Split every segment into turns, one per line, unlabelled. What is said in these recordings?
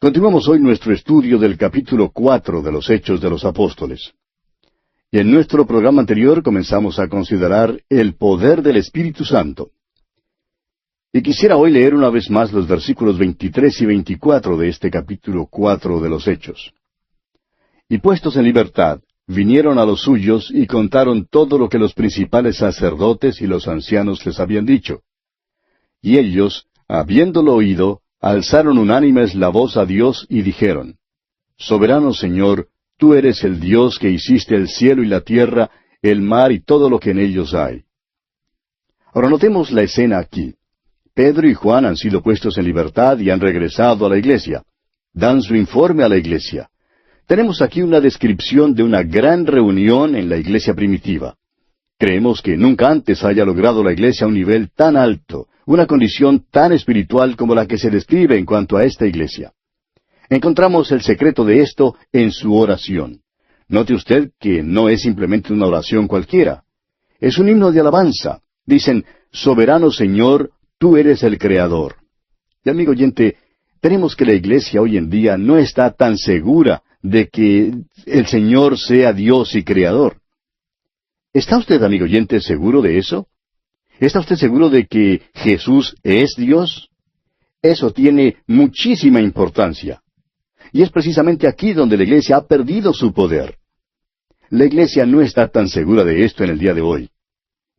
Continuamos hoy nuestro estudio del capítulo 4 de los Hechos de los Apóstoles. Y en nuestro programa anterior comenzamos a considerar el poder del Espíritu Santo. Y quisiera hoy leer una vez más los versículos 23 y 24 de este capítulo 4 de los Hechos. Y puestos en libertad, vinieron a los suyos y contaron todo lo que los principales sacerdotes y los ancianos les habían dicho. Y ellos, habiéndolo oído, alzaron unánimes la voz a Dios y dijeron: Soberano Señor, tú eres el Dios que hiciste el cielo y la tierra, el mar y todo lo que en ellos hay. Ahora notemos la escena aquí. Pedro y Juan han sido puestos en libertad y han regresado a la iglesia. Dan su informe a la iglesia. Tenemos aquí una descripción de una gran reunión en la iglesia primitiva. Creemos que nunca antes haya logrado la iglesia un nivel tan alto, una condición tan espiritual como la que se describe en cuanto a esta iglesia. Encontramos el secreto de esto en su oración. Note usted que no es simplemente una oración cualquiera. Es un himno de alabanza. Dicen: Soberano Señor, tú eres el Creador. Y amigo oyente, tenemos que la iglesia hoy en día no está tan segura de que el Señor sea Dios y Creador. ¿Está usted, amigo oyente, seguro de eso? ¿Está usted seguro de que Jesús es Dios? Eso tiene muchísima importancia. Y es precisamente aquí donde la iglesia ha perdido su poder. La iglesia no está tan segura de esto en el día de hoy.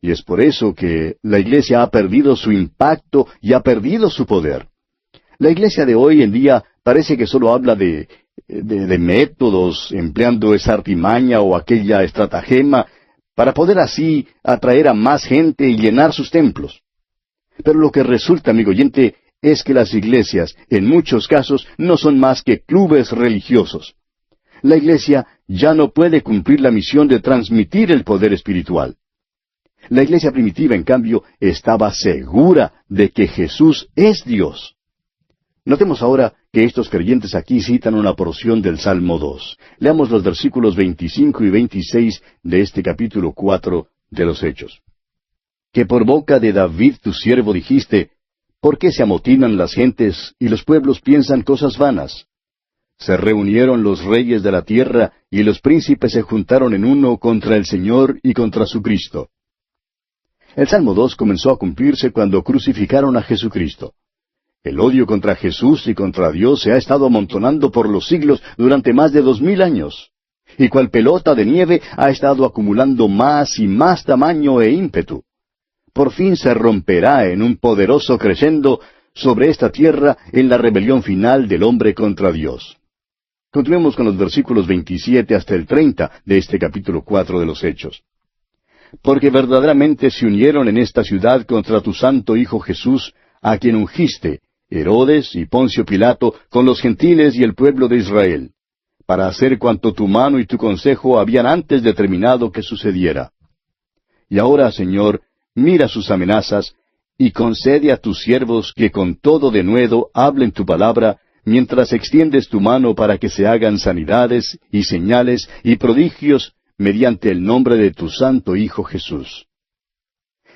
Y es por eso que la iglesia ha perdido su impacto y ha perdido su poder. La iglesia de hoy en día parece que solo habla de métodos, empleando esa artimaña o aquella estratagema, para poder así atraer a más gente y llenar sus templos. Pero lo que resulta, amigo oyente, es que las iglesias, en muchos casos, no son más que clubes religiosos. La iglesia ya no puede cumplir la misión de transmitir el poder espiritual. La iglesia primitiva, en cambio, estaba segura de que Jesús es Dios. Notemos ahora que estos creyentes aquí citan una porción del Salmo 2. Leamos los versículos 25 y 26 de este capítulo 4 de los Hechos. Que por boca de David tu siervo dijiste: ¿Por qué se amotinan las gentes y los pueblos piensan cosas vanas? Se reunieron los reyes de la tierra y los príncipes se juntaron en uno contra el Señor y contra su Cristo. El Salmo 2 comenzó a cumplirse cuando crucificaron a Jesucristo. El odio contra Jesús y contra Dios se ha estado amontonando por los siglos durante más de 2000 años. Y cual pelota de nieve ha estado acumulando más y más tamaño e ímpetu. Por fin se romperá en un poderoso crescendo sobre esta tierra en la rebelión final del hombre contra Dios. Continuemos con los versículos 27 hasta el 30 de este capítulo 4 de los Hechos. Porque verdaderamente se unieron en esta ciudad contra tu santo Hijo Jesús, a quien ungiste, Herodes y Poncio Pilato, con los gentiles y el pueblo de Israel, para hacer cuanto tu mano y tu consejo habían antes determinado que sucediera. Y ahora, Señor, mira sus amenazas, y concede a tus siervos que con todo denuedo hablen tu palabra, mientras extiendes tu mano para que se hagan sanidades y señales y prodigios mediante el nombre de tu santo Hijo Jesús.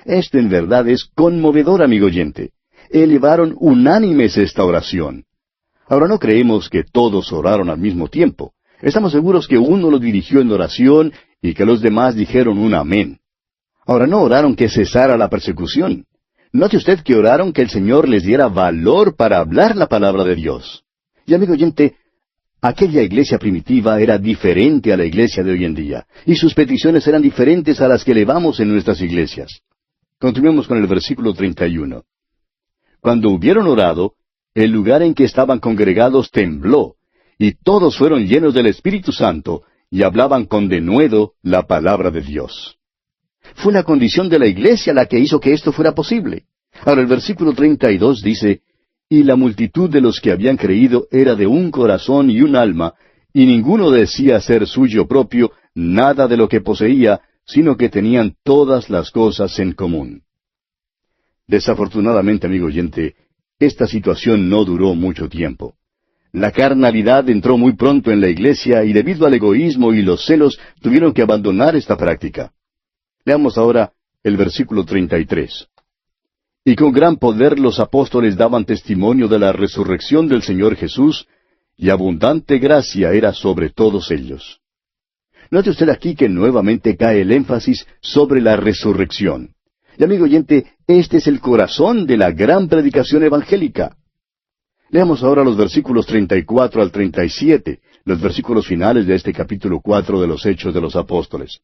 Esto en verdad es conmovedor, amigo oyente. Elevaron unánimes esta oración. Ahora no creemos que todos oraron al mismo tiempo. Estamos seguros que uno lo dirigió en oración y que los demás dijeron un amén. Ahora no oraron que cesara la persecución. Note usted que oraron que el Señor les diera valor para hablar la palabra de Dios. Y amigo oyente, aquella iglesia primitiva era diferente a la iglesia de hoy en día, y sus peticiones eran diferentes a las que elevamos en nuestras iglesias. Continuemos con el versículo 31. Cuando hubieron orado, el lugar en que estaban congregados tembló, y todos fueron llenos del Espíritu Santo, y hablaban con denuedo la palabra de Dios. Fue la condición de la iglesia la que hizo que esto fuera posible. Ahora el versículo 32 dice: Y la multitud de los que habían creído era de un corazón y un alma, y ninguno decía ser suyo propio nada de lo que poseía, sino que tenían todas las cosas en común. Desafortunadamente, amigo oyente, esta situación no duró mucho tiempo. La carnalidad entró muy pronto en la iglesia y debido al egoísmo y los celos tuvieron que abandonar esta práctica. Leamos ahora el versículo 33. Y con gran poder los apóstoles daban testimonio de la resurrección del Señor Jesús, y abundante gracia era sobre todos ellos. Note usted aquí que nuevamente cae el énfasis sobre la resurrección. Y amigo oyente, este es el corazón de la gran predicación evangélica. Leamos ahora los versículos 34 al 37, los versículos finales de este capítulo 4 de los Hechos de los Apóstoles.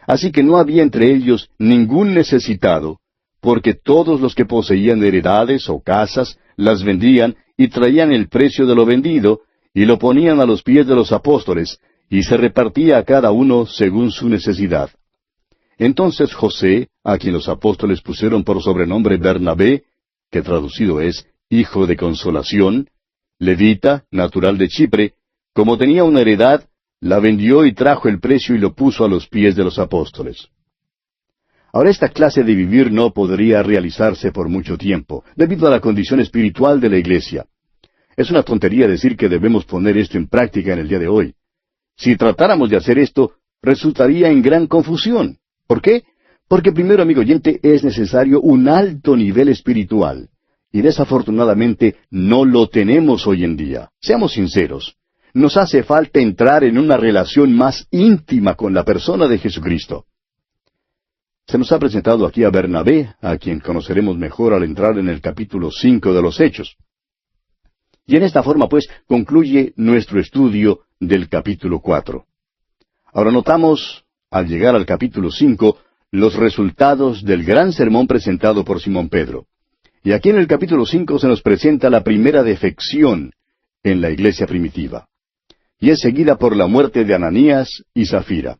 Así que no había entre ellos ningún necesitado, porque todos los que poseían heredades o casas las vendían y traían el precio de lo vendido, y lo ponían a los pies de los apóstoles, y se repartía a cada uno según su necesidad. Entonces José, a quien los apóstoles pusieron por sobrenombre Bernabé, que traducido es Hijo de Consolación, levita, natural de Chipre, como tenía una heredad, la vendió y trajo el precio y lo puso a los pies de los apóstoles. Ahora esta clase de vivir no podría realizarse por mucho tiempo, debido a la condición espiritual de la iglesia. Es una tontería decir que debemos poner esto en práctica en el día de hoy. Si tratáramos de hacer esto, resultaría en gran confusión. ¿Por qué? Porque primero, amigo oyente, es necesario un alto nivel espiritual. Y desafortunadamente no lo tenemos hoy en día. Seamos sinceros. Nos hace falta entrar en una relación más íntima con la persona de Jesucristo. Se nos ha presentado aquí a Bernabé, a quien conoceremos mejor al entrar en el capítulo 5 de los Hechos. Y en esta forma, pues, concluye nuestro estudio del capítulo 4. Ahora notamos, al llegar al capítulo 5, los resultados del gran sermón presentado por Simón Pedro. Y aquí en el capítulo 5 se nos presenta la primera defección en la iglesia primitiva. Y es seguida por la muerte de Ananías y Zafira.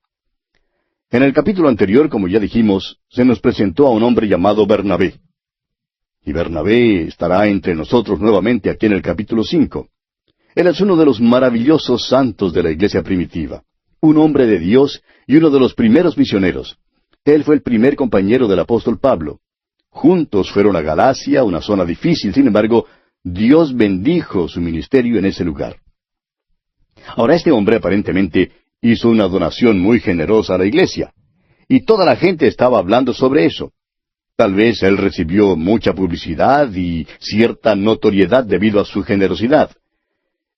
En el capítulo anterior, como ya dijimos, se nos presentó a un hombre llamado Bernabé. Y Bernabé estará entre nosotros nuevamente aquí en el capítulo 5. Él es uno de los maravillosos santos de la iglesia primitiva, un hombre de Dios y uno de los primeros misioneros. Él fue el primer compañero del apóstol Pablo. Juntos fueron a Galacia, una zona difícil, sin embargo, Dios bendijo su ministerio en ese lugar. Ahora este hombre aparentemente hizo una donación muy generosa a la iglesia, y toda la gente estaba hablando sobre eso. Tal vez él recibió mucha publicidad y cierta notoriedad debido a su generosidad.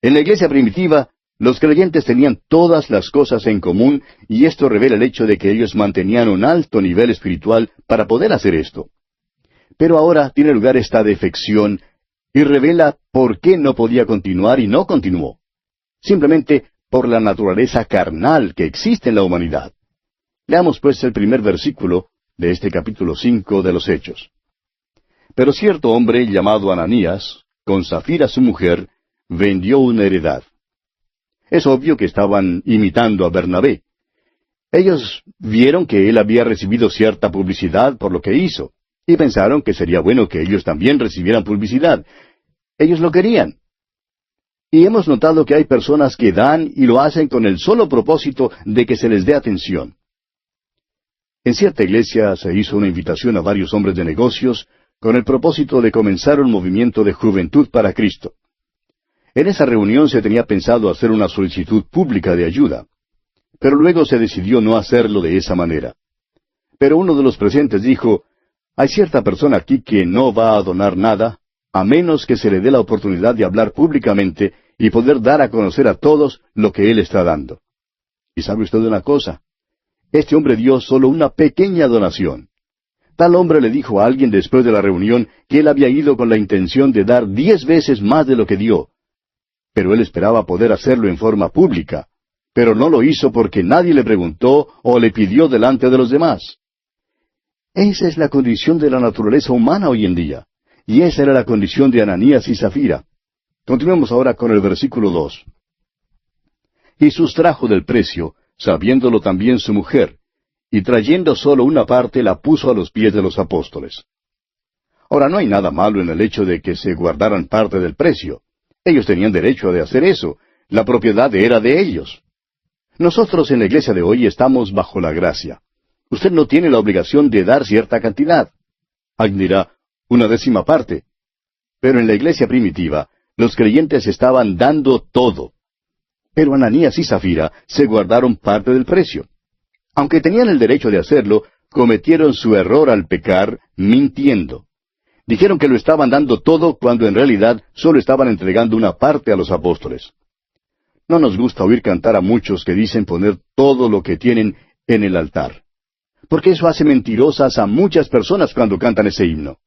En la iglesia primitiva, los creyentes tenían todas las cosas en común, y esto revela el hecho de que ellos mantenían un alto nivel espiritual para poder hacer esto. Pero ahora tiene lugar esta defección, y revela por qué no podía continuar y no continuó. Simplemente por la naturaleza carnal que existe en la humanidad. Leamos pues el primer versículo de este capítulo 5 de los Hechos. Pero cierto hombre llamado Ananías, con Zafira su mujer, vendió una heredad. Es obvio que estaban imitando a Bernabé. Ellos vieron que él había recibido cierta publicidad por lo que hizo, y pensaron que sería bueno que ellos también recibieran publicidad. Ellos lo querían. Y hemos notado que hay personas que dan y lo hacen con el solo propósito de que se les dé atención. En cierta iglesia se hizo una invitación a varios hombres de negocios con el propósito de comenzar un movimiento de juventud para Cristo. En esa reunión se tenía pensado hacer una solicitud pública de ayuda, pero luego se decidió no hacerlo de esa manera. Pero uno de los presentes dijo, hay cierta persona aquí que no va a donar nada, a menos que se le dé la oportunidad de hablar públicamente y poder dar a conocer a todos lo que él está dando. ¿Y sabe usted una cosa? Este hombre dio solo una pequeña donación. Tal hombre le dijo a alguien después de la reunión que él había ido con la intención de dar 10 veces más de lo que dio. Pero él esperaba poder hacerlo en forma pública, pero no lo hizo porque nadie le preguntó o le pidió delante de los demás. Esa es la condición de la naturaleza humana hoy en día, y esa era la condición de Ananías y Zafira. Continuemos ahora con el versículo 2. Y sustrajo del precio, sabiéndolo también su mujer, y trayendo solo una parte la puso a los pies de los apóstoles. Ahora, no hay nada malo en el hecho de que se guardaran parte del precio. Ellos tenían derecho de hacer eso. La propiedad era de ellos. Nosotros en la iglesia de hoy estamos bajo la gracia. Usted no tiene la obligación de dar cierta cantidad. Alguien dirá, 1/10 parte. Pero en la iglesia primitiva, los creyentes estaban dando todo. Pero Ananías y Zafira se guardaron parte del precio. Aunque tenían el derecho de hacerlo, cometieron su error al pecar mintiendo. Dijeron que lo estaban dando todo cuando en realidad solo estaban entregando una parte a los apóstoles. No nos gusta oír cantar a muchos que dicen poner todo lo que tienen en el altar, porque eso hace mentirosas a muchas personas cuando cantan ese himno.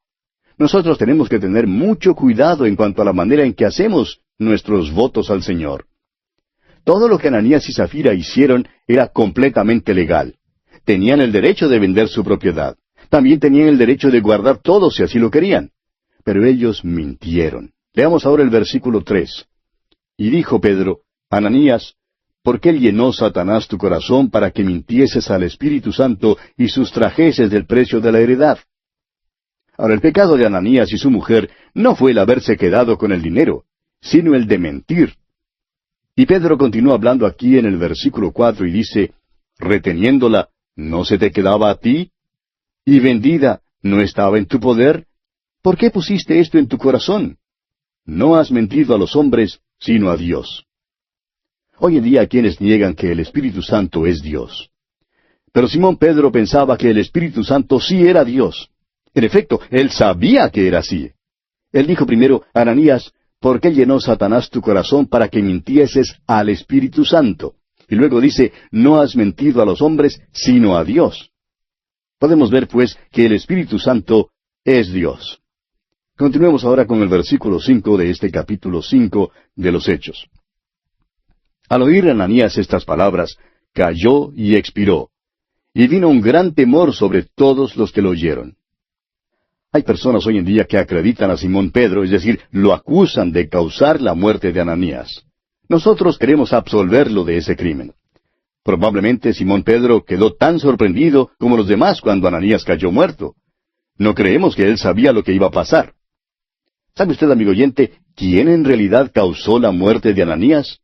Nosotros tenemos que tener mucho cuidado en cuanto a la manera en que hacemos nuestros votos al Señor. Todo lo que Ananías y Zafira hicieron era completamente legal. Tenían el derecho de vender su propiedad. También tenían el derecho de guardar todo si así lo querían. Pero ellos mintieron. Leamos ahora el versículo 3. Y dijo Pedro: Ananías, ¿por qué llenó Satanás tu corazón para que mintieses al Espíritu Santo y sustrajeses del precio de la heredad? Ahora, el pecado de Ananías y su mujer no fue el haberse quedado con el dinero, sino el de mentir. Y Pedro continúa hablando aquí en el versículo 4 y dice: reteniéndola, ¿no se te quedaba a ti? ¿Y vendida, no estaba en tu poder? ¿Por qué pusiste esto en tu corazón? No has mentido a los hombres, sino a Dios. Hoy en día hay quienes niegan que el Espíritu Santo es Dios. Pero Simón Pedro pensaba que el Espíritu Santo sí era Dios. En efecto, él sabía que era así. Él dijo primero: Ananías, ¿por qué llenó Satanás tu corazón para que mintieses al Espíritu Santo? Y luego dice: no has mentido a los hombres, sino a Dios. Podemos ver, pues, que el Espíritu Santo es Dios. Continuemos ahora con el versículo 5 de este capítulo 5 de los Hechos. Al oír Ananías estas palabras, cayó y expiró, y vino un gran temor sobre todos los que lo oyeron. Hay personas hoy en día que acreditan a Simón Pedro, es decir, lo acusan de causar la muerte de Ananías. Nosotros queremos absolverlo de ese crimen. Probablemente Simón Pedro quedó tan sorprendido como los demás cuando Ananías cayó muerto. No creemos que él sabía lo que iba a pasar. ¿Sabe usted, amigo oyente, quién en realidad causó la muerte de Ananías?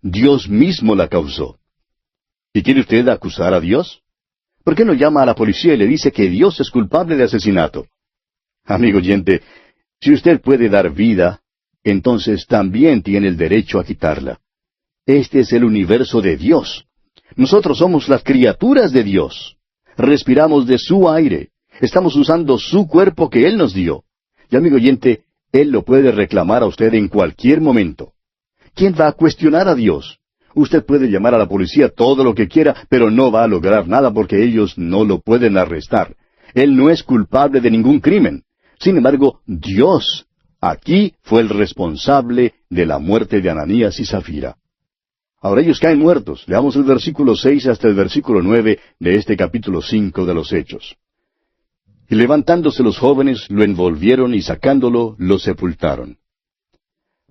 Dios mismo la causó. ¿Y quiere usted acusar a Dios? ¿Por qué no llama a la policía y le dice que Dios es culpable de asesinato? Amigo oyente, si usted puede dar vida, entonces también tiene el derecho a quitarla. Este es el universo de Dios. Nosotros somos las criaturas de Dios. Respiramos de su aire. Estamos usando su cuerpo que Él nos dio. Y amigo oyente, Él lo puede reclamar a usted en cualquier momento. ¿Quién va a cuestionar a Dios? Usted puede llamar a la policía todo lo que quiera, pero no va a lograr nada porque ellos no lo pueden arrestar. Él no es culpable de ningún crimen. Sin embargo, Dios aquí fue el responsable de la muerte de Ananías y Zafira. Ahora ellos caen muertos. Leamos el versículo 6 hasta el versículo 9 de este capítulo 5 de los Hechos. Y levantándose los jóvenes, lo envolvieron y sacándolo, lo sepultaron.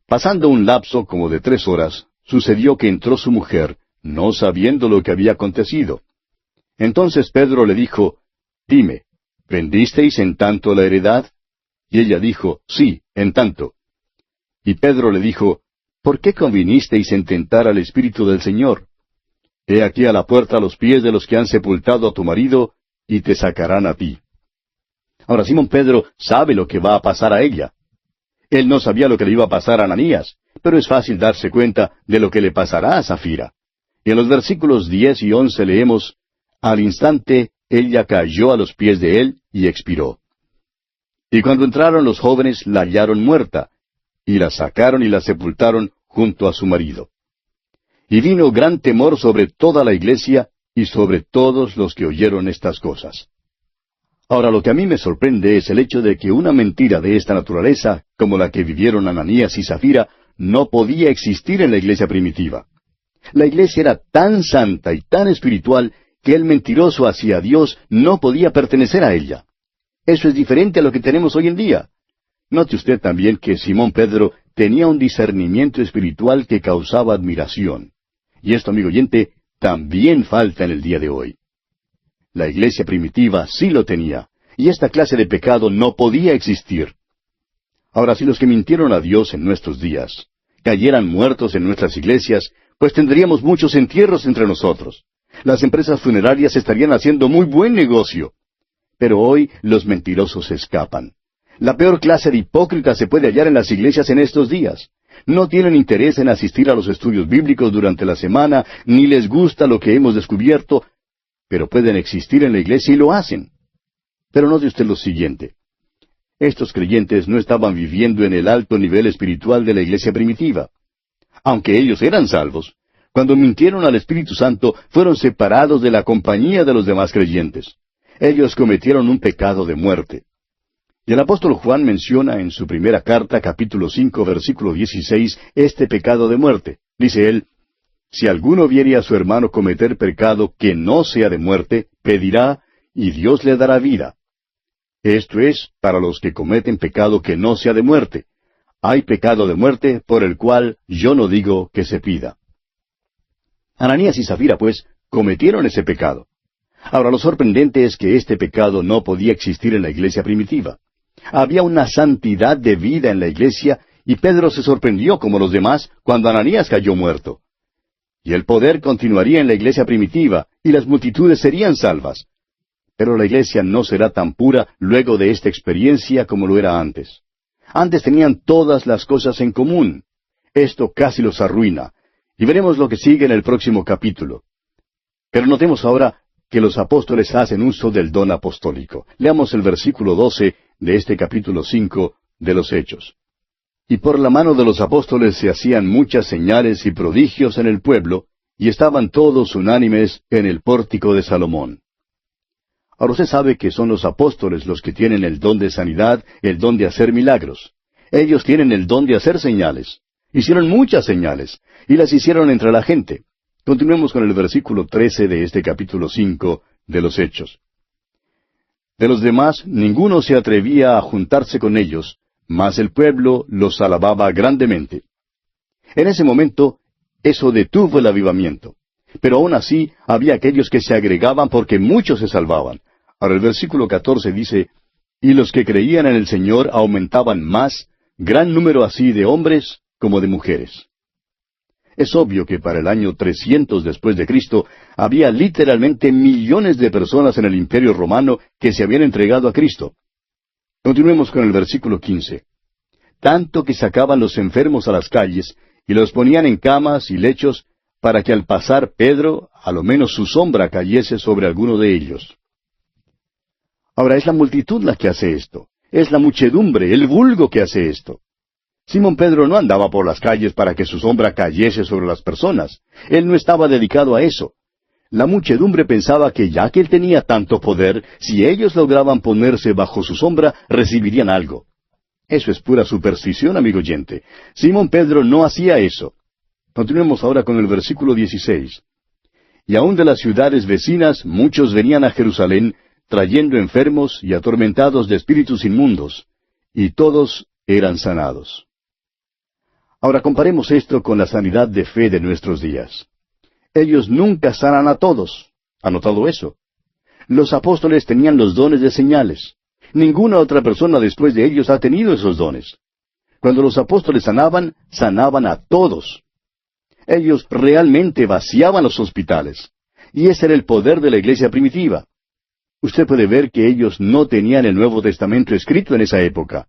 Pasando un lapso como de 3 horas, sucedió que entró su mujer, no sabiendo lo que había acontecido. Entonces Pedro le dijo: dime, ¿vendisteis en tanto la heredad? Y ella dijo: sí, en tanto. Y Pedro le dijo: ¿por qué convinisteis en tentar al Espíritu del Señor? He aquí a la puerta a los pies de los que han sepultado a tu marido, y te sacarán a ti. Ahora Simón Pedro sabe lo que va a pasar a ella. Él no sabía lo que le iba a pasar a Ananías, pero es fácil darse cuenta de lo que le pasará a Zafira. Y en los versículos 10 y 11 leemos: al instante ella cayó a los pies de él y expiró. Y cuando entraron los jóvenes la hallaron muerta, y la sacaron y la sepultaron junto a su marido. Y vino gran temor sobre toda la iglesia y sobre todos los que oyeron estas cosas. Ahora, lo que a mí me sorprende es el hecho de que una mentira de esta naturaleza, como la que vivieron Ananías y Zafira, no podía existir en la iglesia primitiva. La iglesia era tan santa y tan espiritual que el mentiroso hacia Dios no podía pertenecer a ella. Eso es diferente a lo que tenemos hoy en día. Note usted también que Simón Pedro tenía un discernimiento espiritual que causaba admiración. Y esto, amigo oyente, también falta en el día de hoy. La iglesia primitiva sí lo tenía, y esta clase de pecado no podía existir. Ahora, si los que mintieron a Dios en nuestros días cayeran muertos en nuestras iglesias, pues tendríamos muchos entierros entre nosotros. Las empresas funerarias estarían haciendo muy buen negocio. Pero hoy los mentirosos escapan. La peor clase de hipócritas se puede hallar en las iglesias en estos días. No tienen interés en asistir a los estudios bíblicos durante la semana, ni les gusta lo que hemos descubierto, pero pueden existir en la iglesia y lo hacen. Pero note usted lo siguiente. Estos creyentes no estaban viviendo en el alto nivel espiritual de la iglesia primitiva. Aunque ellos eran salvos, cuando mintieron al Espíritu Santo, fueron separados de la compañía de los demás creyentes. Ellos cometieron un pecado de muerte. Y el apóstol Juan menciona en su primera carta, capítulo 5, versículo 16, este pecado de muerte. Dice él, si alguno viere a su hermano cometer pecado que no sea de muerte, pedirá, y Dios le dará vida. Esto es, para los que cometen pecado que no sea de muerte. Hay pecado de muerte por el cual yo no digo que se pida. Ananías y Zafira, pues, cometieron ese pecado. Ahora, lo sorprendente es que este pecado no podía existir en la iglesia primitiva. Había una santidad de vida en la iglesia, y Pedro se sorprendió como los demás cuando Ananías cayó muerto. Y el poder continuaría en la iglesia primitiva, y las multitudes serían salvas. Pero la iglesia no será tan pura luego de esta experiencia como lo era antes. Antes tenían todas las cosas en común. Esto casi los arruina. Y veremos lo que sigue en el próximo capítulo. Pero notemos ahora que los apóstoles hacen uso del don apostólico. Leamos el versículo 12 de este capítulo 5 de los Hechos. Y por la mano de los apóstoles se hacían muchas señales y prodigios en el pueblo, y estaban todos unánimes en el pórtico de Salomón. Ahora usted sabe que son los apóstoles los que tienen el don de sanidad, el don de hacer milagros. Ellos tienen el don de hacer señales. Hicieron muchas señales, y las hicieron entre la gente. Continuemos con el versículo 13 de este capítulo 5 de los Hechos. De los demás, ninguno se atrevía a juntarse con ellos, mas el pueblo los alababa grandemente. En ese momento, eso detuvo el avivamiento. Pero aún así, había aquellos que se agregaban porque muchos se salvaban. Ahora el versículo 14 dice, y los que creían en el Señor aumentaban más, gran número así de hombres como de mujeres. Es obvio que para el año 300 después de Cristo, había literalmente millones de personas en el Imperio Romano que se habían entregado a Cristo. Continuemos con el versículo 15. Tanto que sacaban los enfermos a las calles, y los ponían en camas y lechos, para que al pasar Pedro, a lo menos su sombra cayese sobre alguno de ellos. Ahora es la multitud la que hace esto. Es la muchedumbre, el vulgo que hace esto. Simón Pedro no andaba por las calles para que su sombra cayese sobre las personas. Él no estaba dedicado a eso. La muchedumbre pensaba que ya que él tenía tanto poder, si ellos lograban ponerse bajo su sombra, recibirían algo. Eso es pura superstición, amigo oyente. Simón Pedro no hacía eso. Continuemos ahora con el versículo 16. Y aun de las ciudades vecinas muchos venían a Jerusalén, trayendo enfermos y atormentados de espíritus inmundos, y todos eran sanados. Ahora comparemos esto con la sanidad de fe de nuestros días. Ellos nunca sanan a todos. ¿Ha notado eso? Los apóstoles tenían los dones de señales. Ninguna otra persona después de ellos ha tenido esos dones. Cuando los apóstoles sanaban, sanaban a todos. Ellos realmente vaciaban los hospitales. Y ese era el poder de la iglesia primitiva. Usted puede ver que ellos no tenían el Nuevo Testamento escrito en esa época.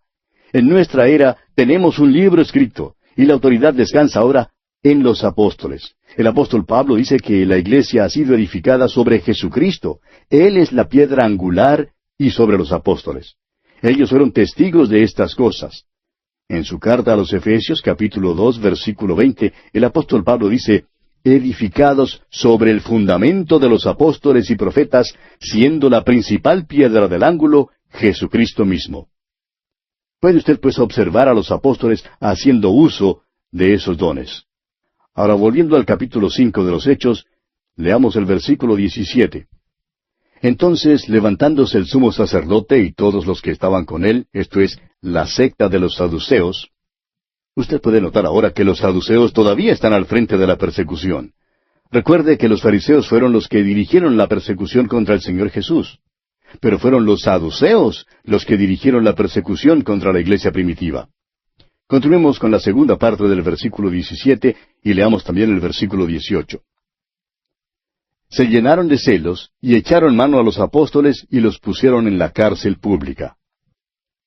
En nuestra era tenemos un libro escrito, y la autoridad descansa ahora en los apóstoles. El apóstol Pablo dice que la iglesia ha sido edificada sobre Jesucristo. Él es la piedra angular y sobre los apóstoles. Ellos fueron testigos de estas cosas. En su carta a los Efesios, capítulo 2, versículo 20, el apóstol Pablo dice, edificados sobre el fundamento de los apóstoles y profetas, siendo la principal piedra del ángulo, Jesucristo mismo. Puede usted pues observar a los apóstoles haciendo uso de esos dones. Ahora volviendo al capítulo 5 de los Hechos, leamos el versículo 17. Entonces, levantándose el sumo sacerdote y todos los que estaban con él, esto es, la secta de los saduceos. Usted puede notar ahora que los saduceos todavía están al frente de la persecución. Recuerde que los fariseos fueron los que dirigieron la persecución contra el Señor Jesús. Pero fueron los saduceos los que dirigieron la persecución contra la iglesia primitiva. Continuemos con la segunda parte del versículo 17 y leamos también el versículo 18. Se llenaron de celos y echaron mano a los apóstoles y los pusieron en la cárcel pública.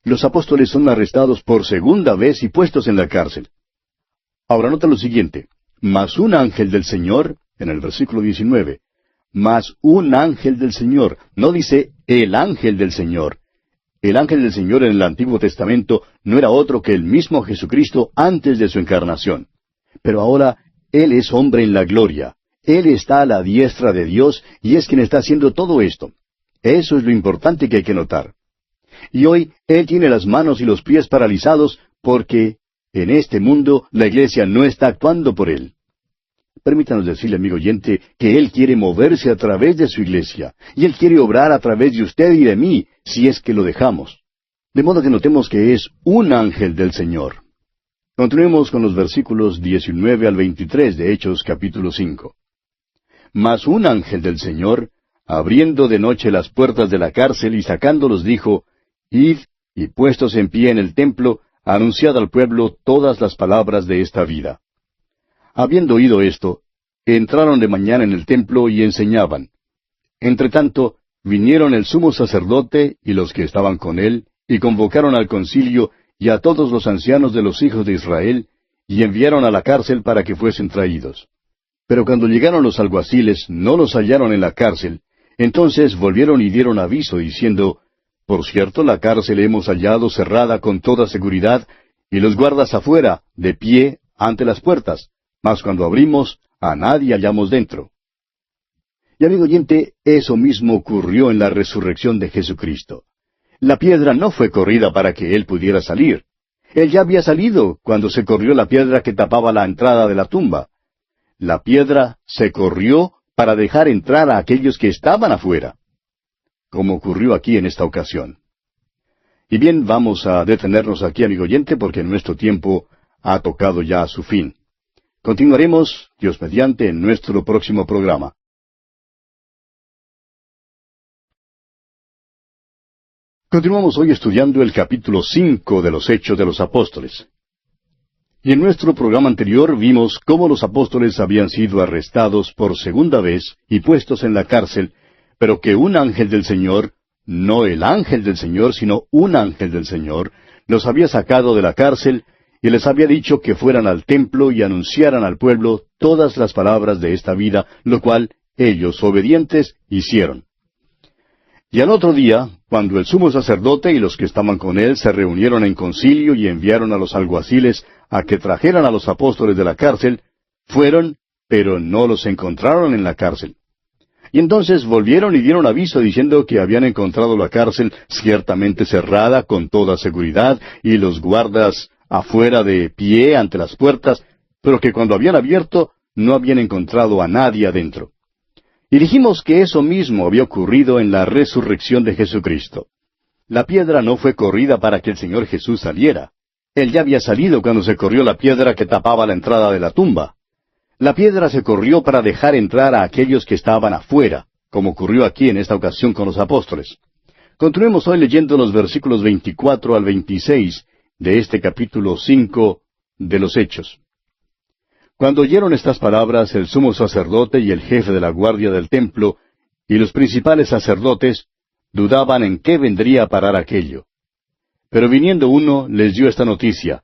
Los apóstoles son arrestados por segunda vez y puestos en la cárcel. Ahora nota lo siguiente. Mas un ángel del Señor, en el versículo 19, mas un ángel del Señor, no dice el ángel del Señor. el ángel del Señor en el Antiguo Testamento no era otro que el mismo Jesucristo antes de su encarnación. Pero ahora Él es hombre en la gloria. Él está a la diestra de Dios y es quien está haciendo todo esto. Eso es lo importante que hay que notar. Y hoy Él tiene las manos y los pies paralizados porque en este mundo la iglesia no está actuando por Él. Permítanos decirle, amigo oyente, que Él quiere moverse a través de su iglesia, y Él quiere obrar a través de usted y de mí, si es que lo dejamos. De modo que notemos que es un ángel del Señor. Continuemos con los versículos 19 al 23 de Hechos capítulo 5. Mas un ángel del Señor, abriendo de noche las puertas de la cárcel y sacándolos, dijo, Id, y puestos en pie en el templo, anunciad al pueblo todas las palabras de esta vida. Habiendo oído esto, entraron de mañana en el templo y enseñaban. Entretanto, vinieron el sumo sacerdote y los que estaban con él, y convocaron al concilio y a todos los ancianos de los hijos de Israel, y enviaron a la cárcel para que fuesen traídos. Pero cuando llegaron los alguaciles, no los hallaron en la cárcel. Entonces volvieron y dieron aviso, diciendo, Por cierto, la cárcel hemos hallado cerrada con toda seguridad, y los guardas afuera, de pie, ante las puertas. Mas cuando abrimos, a nadie hallamos dentro. Y amigo oyente, eso mismo ocurrió en la resurrección de Jesucristo. La piedra no fue corrida para que Él pudiera salir. Él ya había salido cuando se corrió la piedra que tapaba la entrada de la tumba. La piedra se corrió para dejar entrar a aquellos que estaban afuera, como ocurrió aquí en esta ocasión. Y bien, vamos a detenernos aquí, amigo oyente, porque nuestro tiempo ha tocado ya a su fin. Continuaremos, Dios mediante, en nuestro próximo programa. Continuamos hoy estudiando el capítulo 5 de los Hechos de los Apóstoles. Y en nuestro programa anterior vimos cómo los apóstoles habían sido arrestados por segunda vez y puestos en la cárcel, pero que un ángel del Señor, no el ángel del Señor, sino un ángel del Señor, los había sacado de la cárcel y les había dicho que fueran al templo y anunciaran al pueblo todas las palabras de esta vida, lo cual ellos, obedientes, hicieron. Y al otro día, cuando el sumo sacerdote y los que estaban con él se reunieron en concilio y enviaron a los alguaciles a que trajeran a los apóstoles de la cárcel, fueron, pero no los encontraron en la cárcel. Y entonces volvieron y dieron aviso diciendo que habían encontrado la cárcel ciertamente cerrada con toda seguridad y los guardas afuera de pie ante las puertas, pero que cuando habían abierto no habían encontrado a nadie adentro. Y dijimos que eso mismo había ocurrido en la resurrección de Jesucristo. La piedra no fue corrida para que el Señor Jesús saliera. Él ya había salido cuando se corrió la piedra que tapaba la entrada de la tumba. La piedra se corrió para dejar entrar a aquellos que estaban afuera, como ocurrió aquí en esta ocasión con los apóstoles. Continuemos hoy leyendo los versículos 24 al 26 de este capítulo 5 de los Hechos. Cuando oyeron estas palabras, el sumo sacerdote y el jefe de la guardia del templo y los principales sacerdotes dudaban en qué vendría a parar aquello. Pero viniendo uno, les dio esta noticia: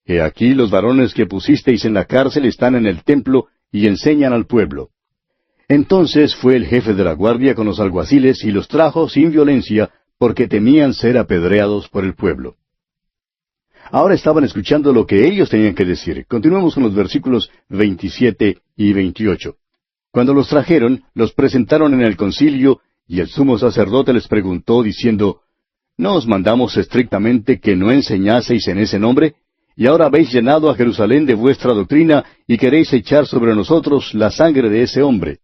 He aquí los varones que pusisteis en la cárcel están en el templo y enseñan al pueblo. Entonces fue el jefe de la guardia con los alguaciles y los trajo sin violencia, porque temían ser apedreados por el pueblo. Ahora estaban escuchando lo que ellos tenían que decir. Continuemos con los versículos 27 y 28. Cuando los trajeron, los presentaron en el concilio, y el sumo sacerdote les preguntó, diciendo, ¿No os mandamos estrictamente que no enseñaseis en ese nombre? Y ahora habéis llenado a Jerusalén de vuestra doctrina, y queréis echar sobre nosotros la sangre de ese hombre.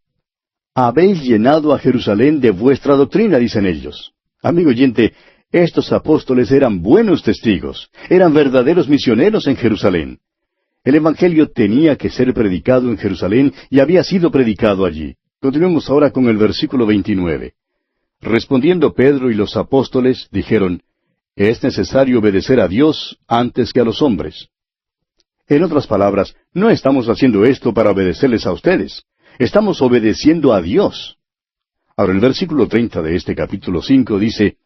Habéis llenado a Jerusalén de vuestra doctrina, dicen ellos. Amigo oyente, estos apóstoles eran buenos testigos, eran verdaderos misioneros en Jerusalén. El Evangelio tenía que ser predicado en Jerusalén y había sido predicado allí. Continuemos ahora con el versículo 29. Respondiendo Pedro y los apóstoles, dijeron, es necesario obedecer a Dios antes que a los hombres. En otras palabras, no estamos haciendo esto para obedecerles a ustedes. Estamos obedeciendo a Dios. Ahora el versículo 30 de este capítulo 5 dice,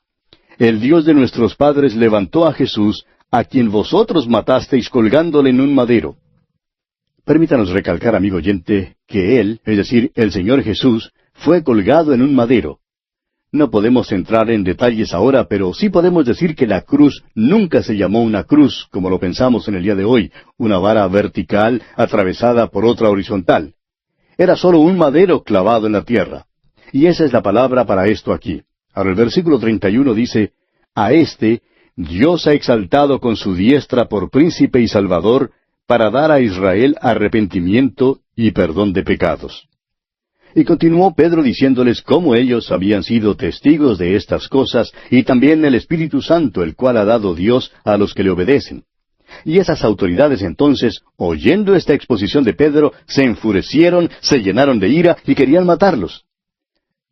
el Dios de nuestros padres levantó a Jesús, a quien vosotros matasteis colgándole en un madero. Permítanos recalcar, amigo oyente, que Él, es decir, el Señor Jesús, fue colgado en un madero. No podemos entrar en detalles ahora, pero sí podemos decir que la cruz nunca se llamó una cruz, como lo pensamos en el día de hoy, una vara vertical atravesada por otra horizontal. Era solo un madero clavado en la tierra. Y esa es la palabra para esto aquí. Ahora el versículo 31 dice, a este Dios ha exaltado con su diestra por príncipe y salvador, para dar a Israel arrepentimiento y perdón de pecados. Y continuó Pedro diciéndoles cómo ellos habían sido testigos de estas cosas, y también el Espíritu Santo, el cual ha dado Dios a los que le obedecen. Y esas autoridades entonces, oyendo esta exposición de Pedro, se enfurecieron, se llenaron de ira y querían matarlos.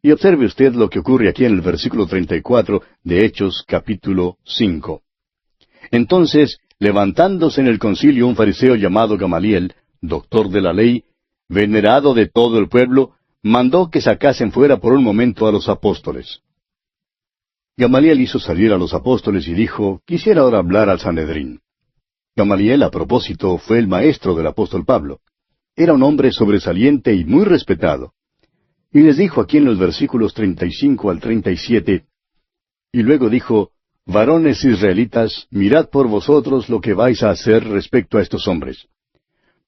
Y observe usted lo que ocurre aquí en el versículo 34 de Hechos capítulo 5. Entonces, levantándose en el concilio un fariseo llamado Gamaliel, doctor de la ley, venerado de todo el pueblo, mandó que sacasen fuera por un momento a los apóstoles. Gamaliel hizo salir a los apóstoles y dijo, quisiera ahora hablar al Sanedrín. Gamaliel, a propósito, fue el maestro del apóstol Pablo. Era un hombre sobresaliente y muy respetado. Y les dijo aquí en los versículos 35 al 37, y luego dijo, varones israelitas, mirad por vosotros lo que vais a hacer respecto a estos hombres.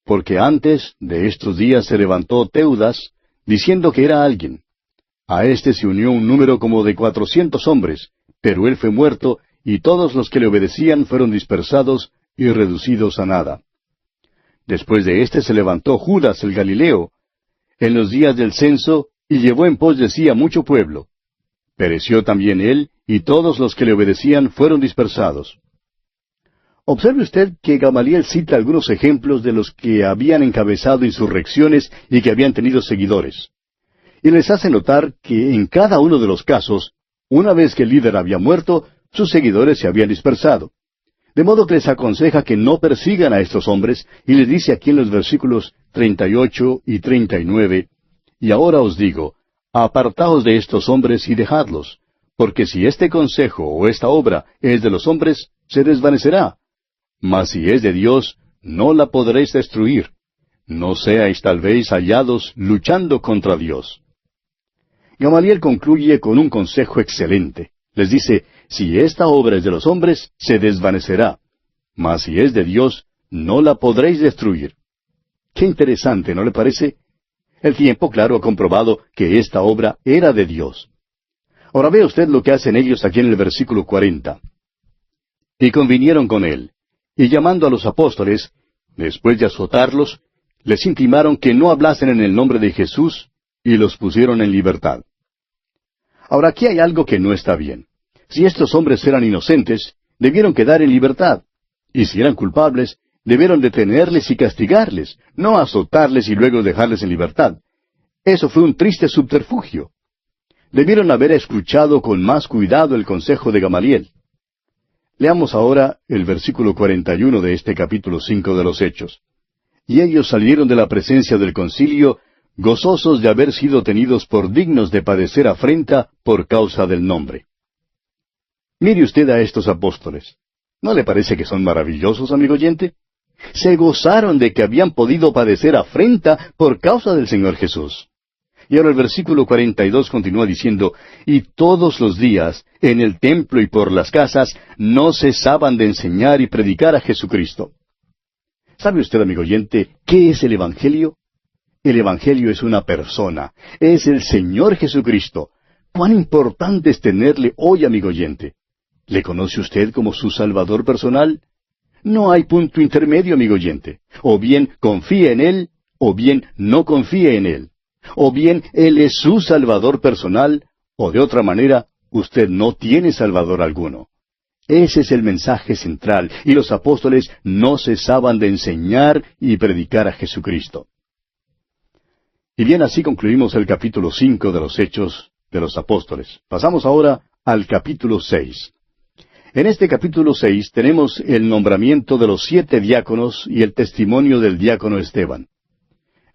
Porque antes de estos días se levantó Teudas, diciendo que era alguien. A éste se unió un número como de 400 hombres, pero él fue muerto, y todos los que le obedecían fueron dispersados y reducidos a nada. Después de éste se levantó Judas el Galileo, en los días del censo, y llevó en pos de sí a mucho pueblo. Pereció también él, y todos los que le obedecían fueron dispersados. Observe usted que Gamaliel cita algunos ejemplos de los que habían encabezado insurrecciones y que habían tenido seguidores. Y les hace notar que en cada uno de los casos, una vez que el líder había muerto, sus seguidores se habían dispersado. De modo que les aconseja que no persigan a estos hombres, y les dice aquí en los versículos 38 y 39, y ahora os digo, apartaos de estos hombres y dejadlos, porque si este consejo o esta obra es de los hombres, se desvanecerá. Mas si es de Dios, no la podréis destruir. No seáis tal vez hallados luchando contra Dios. Gamaliel concluye con un consejo excelente. Les dice, si esta obra es de los hombres, se desvanecerá. Mas si es de Dios, no la podréis destruir. Qué interesante, ¿no le parece? El tiempo, claro, ha comprobado que esta obra era de Dios. Ahora vea usted lo que hacen ellos aquí en el versículo 40. Y convinieron con él, y llamando a los apóstoles, después de azotarlos, les intimaron que no hablasen en el nombre de Jesús, y los pusieron en libertad. Ahora aquí hay algo que no está bien. Si estos hombres eran inocentes, debieron quedar en libertad. Y si eran culpables, debieron detenerles y castigarles, no azotarles y luego dejarles en libertad. Eso fue un triste subterfugio. Debieron haber escuchado con más cuidado el consejo de Gamaliel. Leamos ahora el versículo 41 de este capítulo 5 de los Hechos. Y ellos salieron de la presencia del concilio, gozosos de haber sido tenidos por dignos de padecer afrenta por causa del nombre. Mire usted a estos apóstoles. ¿No le parece que son maravillosos, amigo oyente? Se gozaron de que habían podido padecer afrenta por causa del Señor Jesús. Y ahora el versículo 42 continúa diciendo, y todos los días, en el templo y por las casas, no cesaban de enseñar y predicar a Jesucristo. ¿Sabe usted, amigo oyente, qué es el Evangelio? El Evangelio es una persona, es el Señor Jesucristo. ¿Cuán importante es tenerle hoy, amigo oyente? ¿Le conoce usted como su Salvador personal? No hay punto intermedio, amigo oyente. O bien confíe en Él, o bien no confíe en Él. O bien Él es su Salvador personal, o de otra manera, usted no tiene Salvador alguno. Ese es el mensaje central, y los apóstoles no cesaban de enseñar y predicar a Jesucristo. Y bien, así concluimos el capítulo 5 de los Hechos de los Apóstoles. Pasamos ahora al capítulo 6. En este capítulo 6 tenemos el nombramiento de los 7 diáconos y el testimonio del diácono Esteban.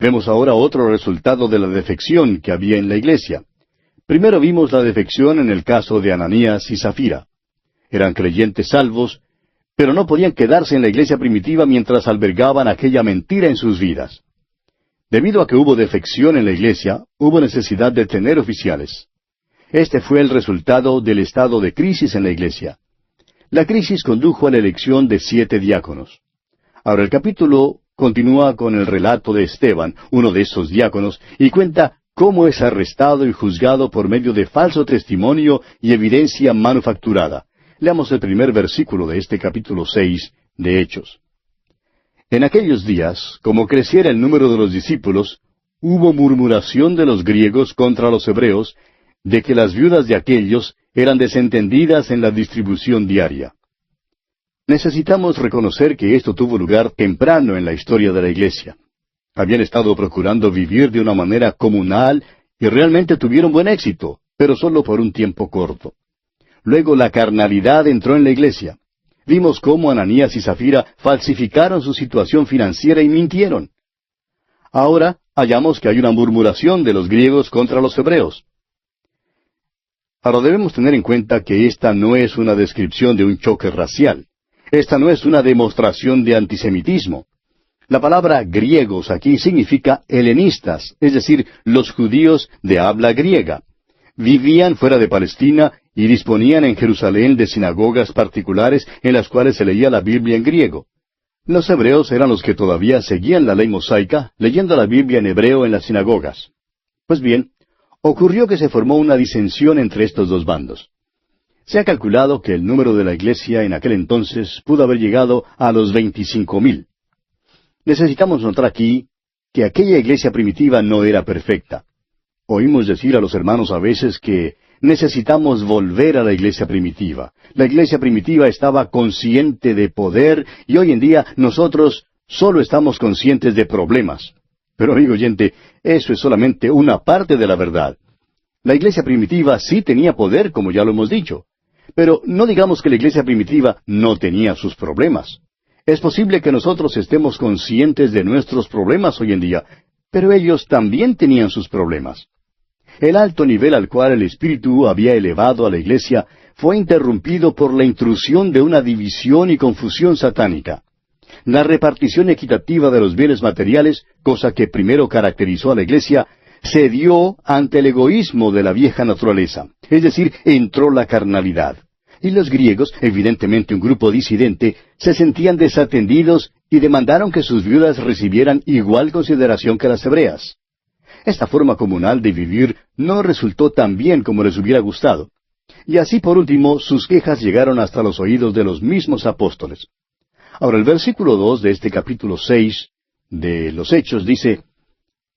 Vemos ahora otro resultado de la defección que había en la iglesia. Primero vimos la defección en el caso de Ananías y Zafira. Eran creyentes salvos, pero no podían quedarse en la iglesia primitiva mientras albergaban aquella mentira en sus vidas. Debido a que hubo defección en la iglesia, hubo necesidad de tener oficiales. Este fue el resultado del estado de crisis en la iglesia. La crisis condujo a la elección de 7 diáconos. Ahora el capítulo continúa con el relato de Esteban, uno de esos diáconos, y cuenta cómo es arrestado y juzgado por medio de falso testimonio y evidencia manufacturada. Leamos el primer versículo de este capítulo 6 de Hechos. En aquellos días, como creciera el número de los discípulos, hubo murmuración de los griegos contra los hebreos, de que las viudas de aquellos eran desentendidas en la distribución diaria. Necesitamos reconocer que esto tuvo lugar temprano en la historia de la iglesia. Habían estado procurando vivir de una manera comunal y realmente tuvieron buen éxito, pero solo por un tiempo corto. Luego la carnalidad entró en la iglesia. Vimos cómo Ananías y Zafira falsificaron su situación financiera y mintieron. Ahora hallamos que hay una murmuración de los griegos contra los hebreos. Ahora debemos tener en cuenta que esta no es una descripción de un choque racial. Esta no es una demostración de antisemitismo. La palabra griegos aquí significa helenistas, es decir, los judíos de habla griega. Vivían fuera de Palestina y disponían en Jerusalén de sinagogas particulares en las cuales se leía la Biblia en griego. Los hebreos eran los que todavía seguían la ley mosaica, leyendo la Biblia en hebreo en las sinagogas. Pues bien, ocurrió que se formó una disensión entre estos dos bandos. Se ha calculado que el número de la iglesia en aquel entonces pudo haber llegado a los 25,000. Necesitamos notar aquí que aquella iglesia primitiva no era perfecta. Oímos decir a los hermanos a veces que necesitamos volver a la iglesia primitiva. La iglesia primitiva estaba consciente de poder y hoy en día nosotros solo estamos conscientes de problemas. Pero amigo oyente, eso es solamente una parte de la verdad. La iglesia primitiva sí tenía poder, como ya lo hemos dicho. Pero no digamos que la iglesia primitiva no tenía sus problemas. Es posible que nosotros estemos conscientes de nuestros problemas hoy en día, pero ellos también tenían sus problemas. El alto nivel al cual el Espíritu había elevado a la iglesia fue interrumpido por la intrusión de una división y confusión satánica. La repartición equitativa de los bienes materiales, cosa que primero caracterizó a la iglesia, se dio ante el egoísmo de la vieja naturaleza, es decir, entró la carnalidad. Y los griegos, evidentemente un grupo disidente, se sentían desatendidos y demandaron que sus viudas recibieran igual consideración que las hebreas. Esta forma comunal de vivir no resultó tan bien como les hubiera gustado. Y así por último sus quejas llegaron hasta los oídos de los mismos apóstoles. Ahora el versículo 2 de este capítulo 6 de los Hechos dice: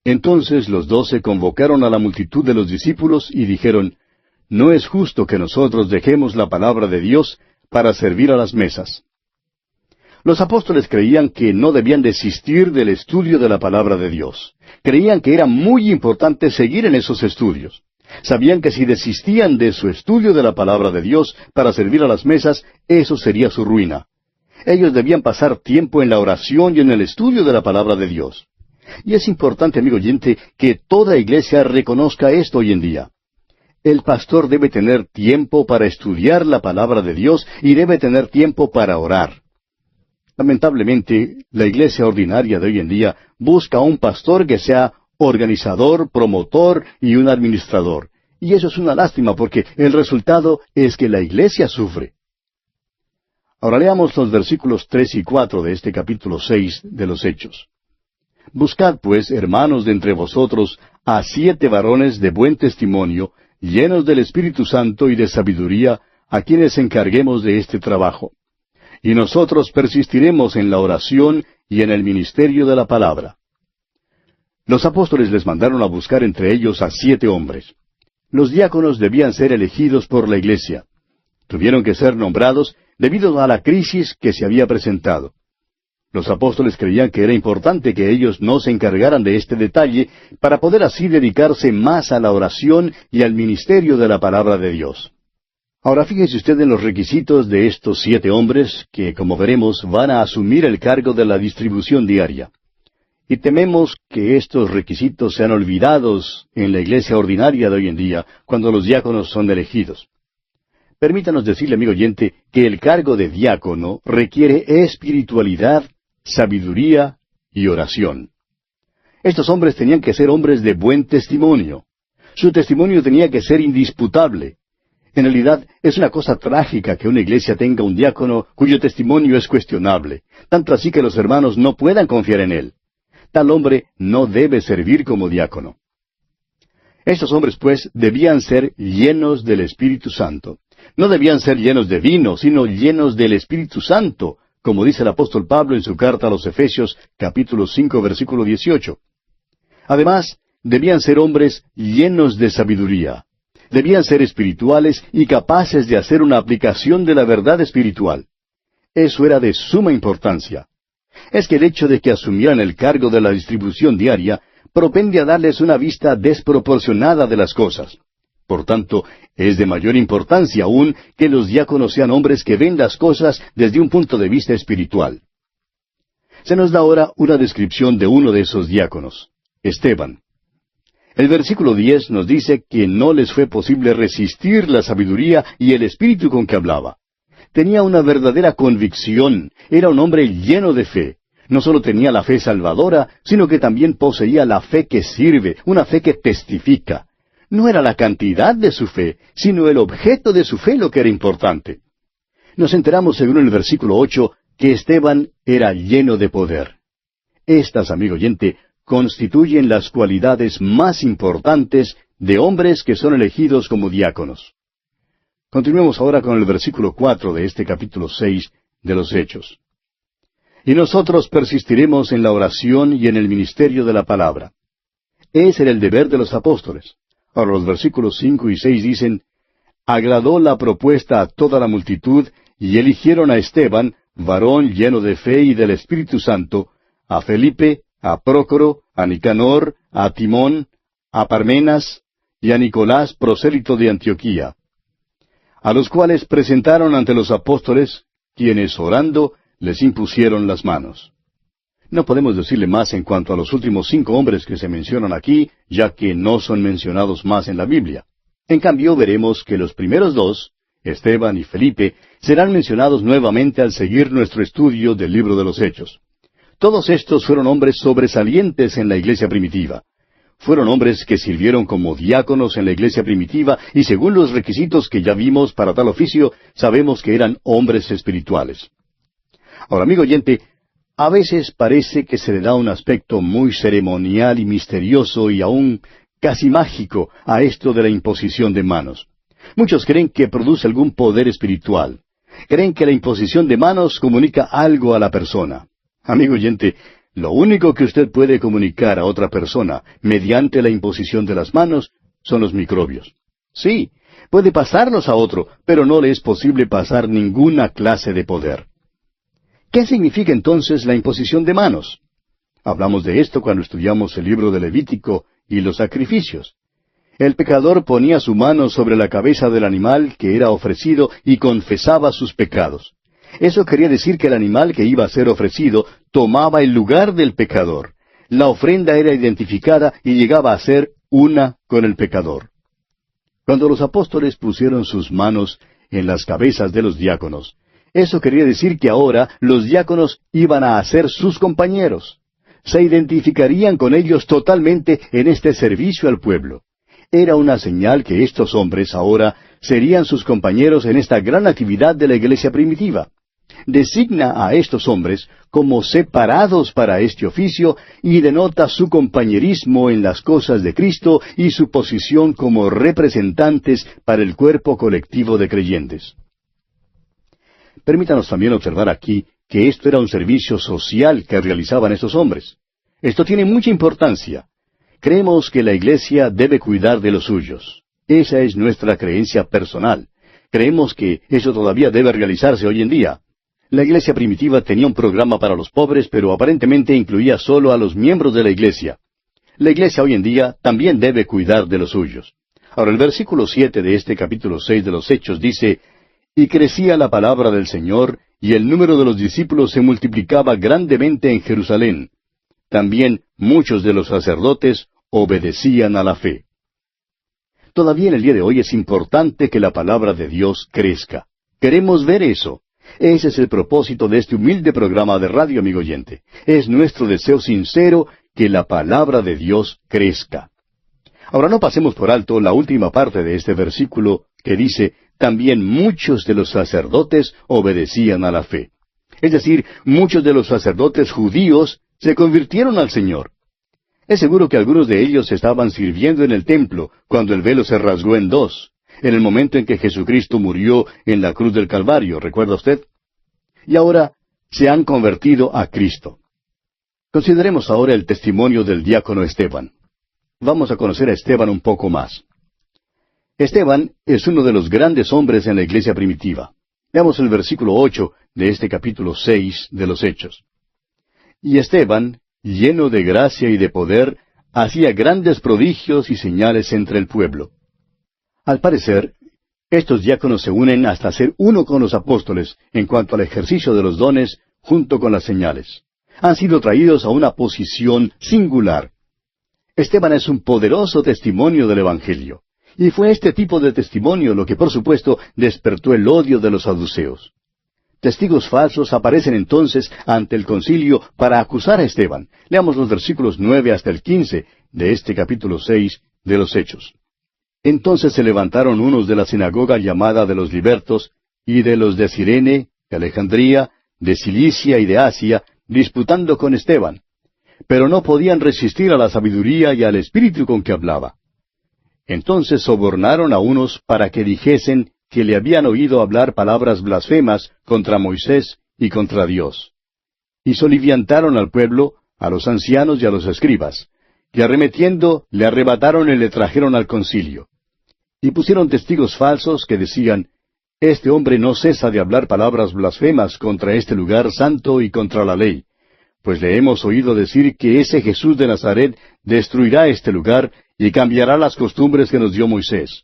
Entonces los 12 convocaron a la multitud de los discípulos y dijeron: No es justo que nosotros dejemos la palabra de Dios para servir a las mesas. Los apóstoles creían que no debían desistir del estudio de la palabra de Dios. Creían que era muy importante seguir en esos estudios. Sabían que si desistían de su estudio de la palabra de Dios para servir a las mesas, eso sería su ruina. Ellos debían pasar tiempo en la oración y en el estudio de la palabra de Dios. Y es importante, amigo oyente, que toda iglesia reconozca esto hoy en día. El pastor debe tener tiempo para estudiar la palabra de Dios y debe tener tiempo para orar. Lamentablemente, la iglesia ordinaria de hoy en día busca a un pastor que sea organizador, promotor y un administrador. Y eso es una lástima porque el resultado es que la iglesia sufre. Ahora leamos los versículos 3 y 4 de este capítulo 6 de los Hechos. Buscad pues, hermanos de entre vosotros, a 7 varones de buen testimonio, llenos del Espíritu Santo y de sabiduría, a quienes encarguemos de este trabajo. Y nosotros persistiremos en la oración y en el ministerio de la palabra. Los apóstoles les mandaron a buscar entre ellos a 7 hombres. Los diáconos debían ser elegidos por la iglesia. Tuvieron que ser nombrados debido a la crisis que se había presentado. Los apóstoles creían que era importante que ellos no se encargaran de este detalle para poder así dedicarse más a la oración y al ministerio de la palabra de Dios. Ahora fíjese usted en los requisitos de estos 7 hombres que, como veremos, van a asumir el cargo de la distribución diaria. Y tememos que estos requisitos sean olvidados en la iglesia ordinaria de hoy en día, cuando los diáconos son elegidos. Permítanos decirle, amigo oyente, que el cargo de diácono requiere espiritualidad, sabiduría y oración. Estos hombres tenían que ser hombres de buen testimonio. Su testimonio tenía que ser indisputable. En realidad, es una cosa trágica que una iglesia tenga un diácono cuyo testimonio es cuestionable, tanto así que los hermanos no puedan confiar en él. Tal hombre no debe servir como diácono. Estos hombres, pues, debían ser llenos del Espíritu Santo. No debían ser llenos de vino, sino llenos del Espíritu Santo, como dice el apóstol Pablo en su carta a los Efesios, capítulo 5, versículo 18. Además, debían ser hombres llenos de sabiduría. Debían ser espirituales y capaces de hacer una aplicación de la verdad espiritual. Eso era de suma importancia. Es que el hecho de que asumieran el cargo de la distribución diaria propende a darles una vista desproporcionada de las cosas. Por tanto, es de mayor importancia aún que los diáconos sean hombres que ven las cosas desde un punto de vista espiritual. Se nos da ahora una descripción de uno de esos diáconos, Esteban. El versículo 10 nos dice que no les fue posible resistir la sabiduría y el espíritu con que hablaba. Tenía una verdadera convicción, era un hombre lleno de fe. No solo tenía la fe salvadora, sino que también poseía la fe que sirve, una fe que testifica. No era la cantidad de su fe, sino el objeto de su fe lo que era importante. Nos enteramos, según el versículo 8, que Esteban era lleno de poder. Estas, amigo oyente, constituyen las cualidades más importantes de hombres que son elegidos como diáconos. Continuemos ahora con el versículo 4 de este capítulo 6 de los Hechos. Y nosotros persistiremos en la oración y en el ministerio de la palabra. Ese era el deber de los apóstoles. Ahora los versículos 5 y 6 dicen, agradó la propuesta a toda la multitud, y eligieron a Esteban, varón lleno de fe y del Espíritu Santo, a Felipe, a Prócoro, a Nicanor, a Timón, a Parmenas, y a Nicolás, prosélito de Antioquía, a los cuales presentaron ante los apóstoles, quienes orando les impusieron las manos. No podemos decirle más en cuanto a los últimos 5 hombres que se mencionan aquí, ya que no son mencionados más en la Biblia. En cambio, veremos que los primeros 2, Esteban y Felipe, serán mencionados nuevamente al seguir nuestro estudio del libro de los Hechos. Todos estos fueron hombres sobresalientes en la iglesia primitiva. Fueron hombres que sirvieron como diáconos en la iglesia primitiva y según los requisitos que ya vimos para tal oficio, sabemos que eran hombres espirituales. Ahora, amigo oyente, a veces parece que se le da un aspecto muy ceremonial y misterioso y aún casi mágico a esto de la imposición de manos. Muchos creen que produce algún poder espiritual. Creen que la imposición de manos comunica algo a la persona. Amigo oyente, lo único que usted puede comunicar a otra persona mediante la imposición de las manos son los microbios. Sí, puede pasarlos a otro, pero no le es posible pasar ninguna clase de poder. ¿Qué significa entonces la imposición de manos? Hablamos de esto cuando estudiamos el libro de Levítico y los sacrificios. El pecador ponía su mano sobre la cabeza del animal que era ofrecido y confesaba sus pecados. Eso quería decir que el animal que iba a ser ofrecido tomaba el lugar del pecador. La ofrenda era identificada y llegaba a ser una con el pecador. Cuando los apóstoles pusieron sus manos en las cabezas de los diáconos, eso quería decir que ahora los diáconos iban a ser sus compañeros. Se identificarían con ellos totalmente en este servicio al pueblo. Era una señal que estos hombres ahora serían sus compañeros en esta gran actividad de la iglesia primitiva. Designa a estos hombres como separados para este oficio y denota su compañerismo en las cosas de Cristo y su posición como representantes para el cuerpo colectivo de creyentes. Permítanos también observar aquí que esto era un servicio social que realizaban estos hombres. Esto tiene mucha importancia. Creemos que la iglesia debe cuidar de los suyos. Esa es nuestra creencia personal. Creemos que eso todavía debe realizarse hoy en día. La iglesia primitiva tenía un programa para los pobres, pero aparentemente incluía solo a los miembros de la iglesia. La iglesia hoy en día también debe cuidar de los suyos. Ahora, el versículo 7 de este capítulo 6 de los Hechos dice, y crecía la palabra del Señor, y el número de los discípulos se multiplicaba grandemente en Jerusalén. También muchos de los sacerdotes obedecían a la fe. Todavía en el día de hoy es importante que la palabra de Dios crezca. Queremos ver eso. Ese es el propósito de este humilde programa de radio, amigo oyente. Es nuestro deseo sincero que la palabra de Dios crezca. Ahora no pasemos por alto la última parte de este versículo que dice, también muchos de los sacerdotes obedecían a la fe. Es decir, muchos de los sacerdotes judíos se convirtieron al Señor. Es seguro que algunos de ellos estaban sirviendo en el templo cuando el velo se rasgó en dos, en el momento en que Jesucristo murió en la cruz del Calvario, ¿recuerda usted? Y ahora se han convertido a Cristo. Consideremos ahora el testimonio del diácono Esteban. Vamos a conocer a Esteban un poco más. Esteban es uno de los grandes hombres en la iglesia primitiva. Veamos el versículo 8 de este capítulo 6 de los Hechos. Y Esteban, lleno de gracia y de poder, hacía grandes prodigios y señales entre el pueblo. Al parecer, estos diáconos se unen hasta ser uno con los apóstoles en cuanto al ejercicio de los dones junto con las señales. Han sido traídos a una posición singular. Esteban es un poderoso testimonio del Evangelio. Y fue este tipo de testimonio lo que, por supuesto, despertó el odio de los saduceos. Testigos falsos aparecen entonces ante el concilio para acusar a Esteban. Leamos los versículos 9 hasta el 15 de este capítulo 6 de los Hechos. Entonces se levantaron unos de la sinagoga llamada de los libertos, y de los de Cirene, de Alejandría, de Cilicia y de Asia, disputando con Esteban. Pero no podían resistir a la sabiduría y al espíritu con que hablaba. Entonces sobornaron a unos para que dijesen que le habían oído hablar palabras blasfemas contra Moisés y contra Dios. Y soliviantaron al pueblo, a los ancianos y a los escribas, que arremetiendo le arrebataron y le trajeron al concilio. Y pusieron testigos falsos que decían, este hombre no cesa de hablar palabras blasfemas contra este lugar santo y contra la ley, pues le hemos oído decir que ese Jesús de Nazaret destruirá este lugar y cambiará las costumbres que nos dio Moisés.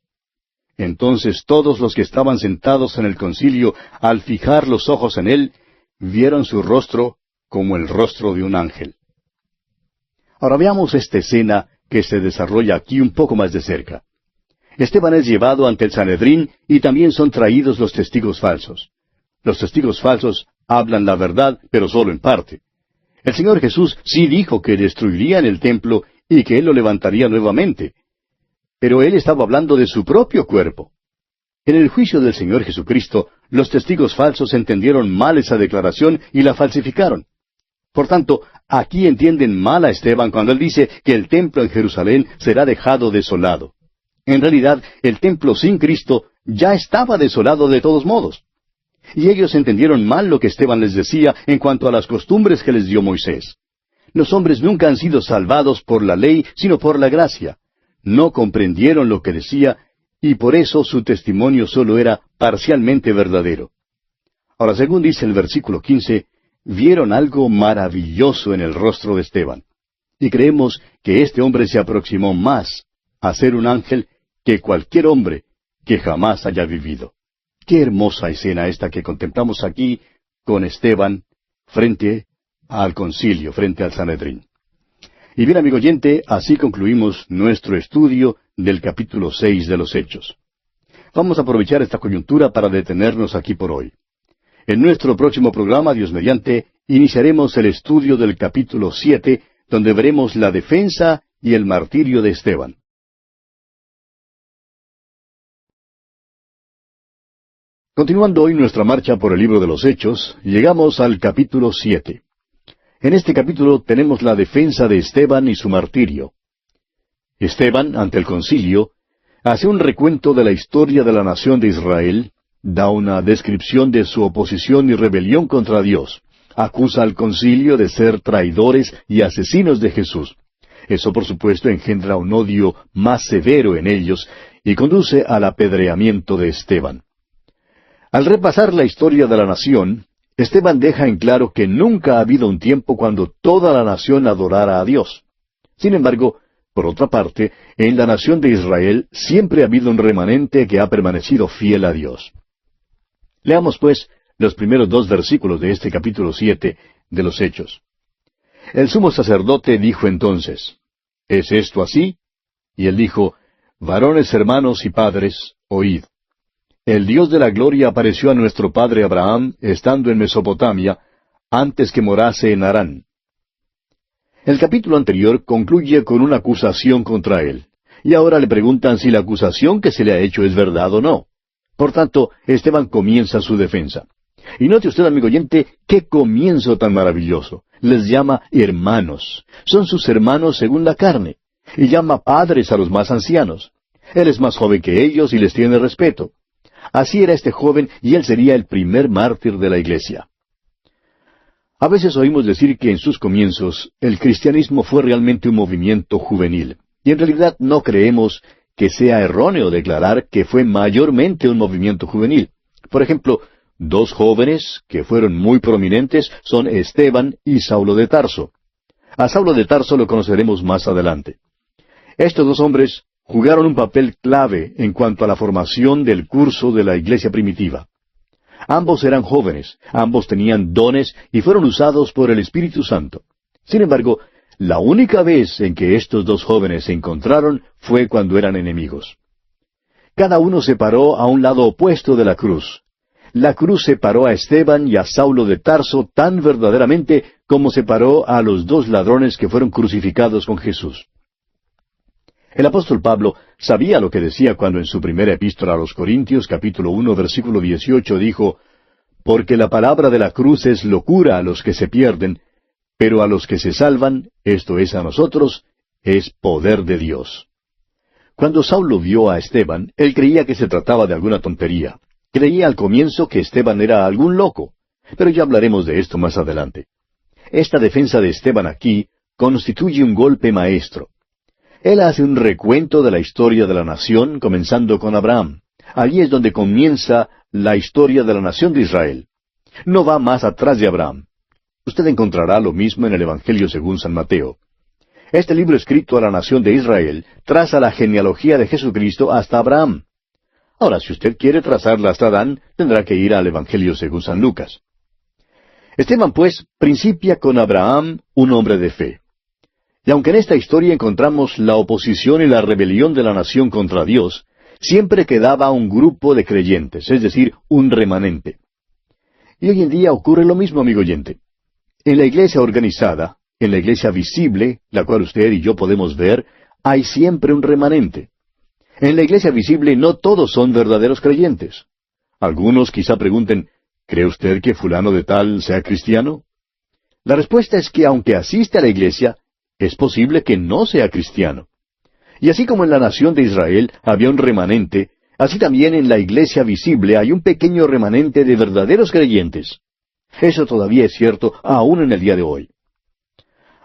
Entonces todos los que estaban sentados en el concilio, al fijar los ojos en él, vieron su rostro como el rostro de un ángel. Ahora veamos esta escena que se desarrolla aquí un poco más de cerca. Esteban es llevado ante el Sanedrín y también son traídos los testigos falsos. Los testigos falsos hablan la verdad, pero solo en parte. El Señor Jesús sí dijo que destruirían el templo y que Él lo levantaría nuevamente. Pero Él estaba hablando de su propio cuerpo. En el juicio del Señor Jesucristo, los testigos falsos entendieron mal esa declaración y la falsificaron. Por tanto, aquí entienden mal a Esteban cuando él dice que el templo en Jerusalén será dejado desolado. En realidad, el templo sin Cristo ya estaba desolado de todos modos. Y ellos entendieron mal lo que Esteban les decía en cuanto a las costumbres que les dio Moisés. Los hombres nunca han sido salvados por la ley, sino por la gracia. No comprendieron lo que decía, y por eso su testimonio solo era parcialmente verdadero. Ahora, según dice el versículo 15, vieron algo maravilloso en el rostro de Esteban. Y creemos que este hombre se aproximó más a ser un ángel que cualquier hombre que jamás haya vivido. Qué hermosa escena esta que contemplamos aquí con Esteban frente al concilio, frente al Sanedrín. Y bien, amigo oyente, así concluimos nuestro estudio del capítulo 6 de los Hechos. Vamos a aprovechar esta coyuntura para detenernos aquí por hoy. En nuestro próximo programa, Dios mediante, iniciaremos el estudio del capítulo 7, donde veremos la defensa y el martirio de Esteban. Continuando hoy nuestra marcha por el libro de los Hechos, llegamos al capítulo 7. En este capítulo tenemos la defensa de Esteban y su martirio. Esteban, ante el concilio, hace un recuento de la historia de la nación de Israel, da una descripción de su oposición y rebelión contra Dios, acusa al concilio de ser traidores y asesinos de Jesús. Eso, por supuesto, engendra un odio más severo en ellos y conduce al apedreamiento de Esteban. Al repasar la historia de la nación, Esteban deja en claro que nunca ha habido un tiempo cuando toda la nación adorara a Dios. Sin embargo, por otra parte, en la nación de Israel siempre ha habido un remanente que ha permanecido fiel a Dios. Leamos, pues, los primeros 2 versículos de este capítulo 7 de los Hechos. El sumo sacerdote dijo entonces, ¿es esto así? Y él dijo, varones hermanos y padres, oíd. El Dios de la gloria apareció a nuestro padre Abraham, estando en Mesopotamia, antes que morase en Harán. El capítulo anterior concluye con una acusación contra él, y ahora le preguntan si la acusación que se le ha hecho es verdad o no. Por tanto, Esteban comienza su defensa. Y note usted, amigo oyente, qué comienzo tan maravilloso. Les llama hermanos. Son sus hermanos según la carne. Y llama padres a los más ancianos. Él es más joven que ellos y les tiene respeto. Así era este joven y él sería el primer mártir de la iglesia. A veces oímos decir que en sus comienzos el cristianismo fue realmente un movimiento juvenil. Y en realidad no creemos que sea erróneo declarar que fue mayormente un movimiento juvenil. Por ejemplo, dos jóvenes que fueron muy prominentes son Esteban y Saulo de Tarso. A Saulo de Tarso lo conoceremos más adelante. Estos dos hombres jugaron un papel clave en cuanto a la formación del curso de la iglesia primitiva. Ambos eran jóvenes, ambos tenían dones y fueron usados por el Espíritu Santo. Sin embargo, la única vez en que estos dos jóvenes se encontraron fue cuando eran enemigos. Cada uno se paró a un lado opuesto de la cruz. La cruz separó a Esteban y a Saulo de Tarso tan verdaderamente como separó a los dos ladrones que fueron crucificados con Jesús. El apóstol Pablo sabía lo que decía cuando en su primera epístola a los Corintios, capítulo 1, versículo 18, dijo, «Porque la palabra de la cruz es locura a los que se pierden, pero a los que se salvan, esto es a nosotros, es poder de Dios». Cuando Saulo vio a Esteban, él creía que se trataba de alguna tontería. Creía al comienzo que Esteban era algún loco, pero ya hablaremos de esto más adelante. Esta defensa de Esteban aquí constituye un golpe maestro. Él hace un recuento de la historia de la nación, comenzando con Abraham. Allí es donde comienza la historia de la nación de Israel. No va más atrás de Abraham. Usted encontrará lo mismo en el Evangelio según San Mateo. Este libro escrito a la nación de Israel traza la genealogía de Jesucristo hasta Abraham. Ahora, si usted quiere trazarla hasta Adán, tendrá que ir al Evangelio según San Lucas. Esteban, pues, principia con Abraham, un hombre de fe. Y aunque en esta historia encontramos la oposición y la rebelión de la nación contra Dios, siempre quedaba un grupo de creyentes, es decir, un remanente. Y hoy en día ocurre lo mismo, amigo oyente. En la iglesia organizada, en la iglesia visible, la cual usted y yo podemos ver, hay siempre un remanente. En la iglesia visible no todos son verdaderos creyentes. Algunos quizá pregunten, ¿cree usted que fulano de tal sea cristiano? La respuesta es que aunque asiste a la iglesia, es posible que no sea cristiano. Y así como en la nación de Israel había un remanente, así también en la iglesia visible hay un pequeño remanente de verdaderos creyentes. Eso todavía es cierto aún en el día de hoy.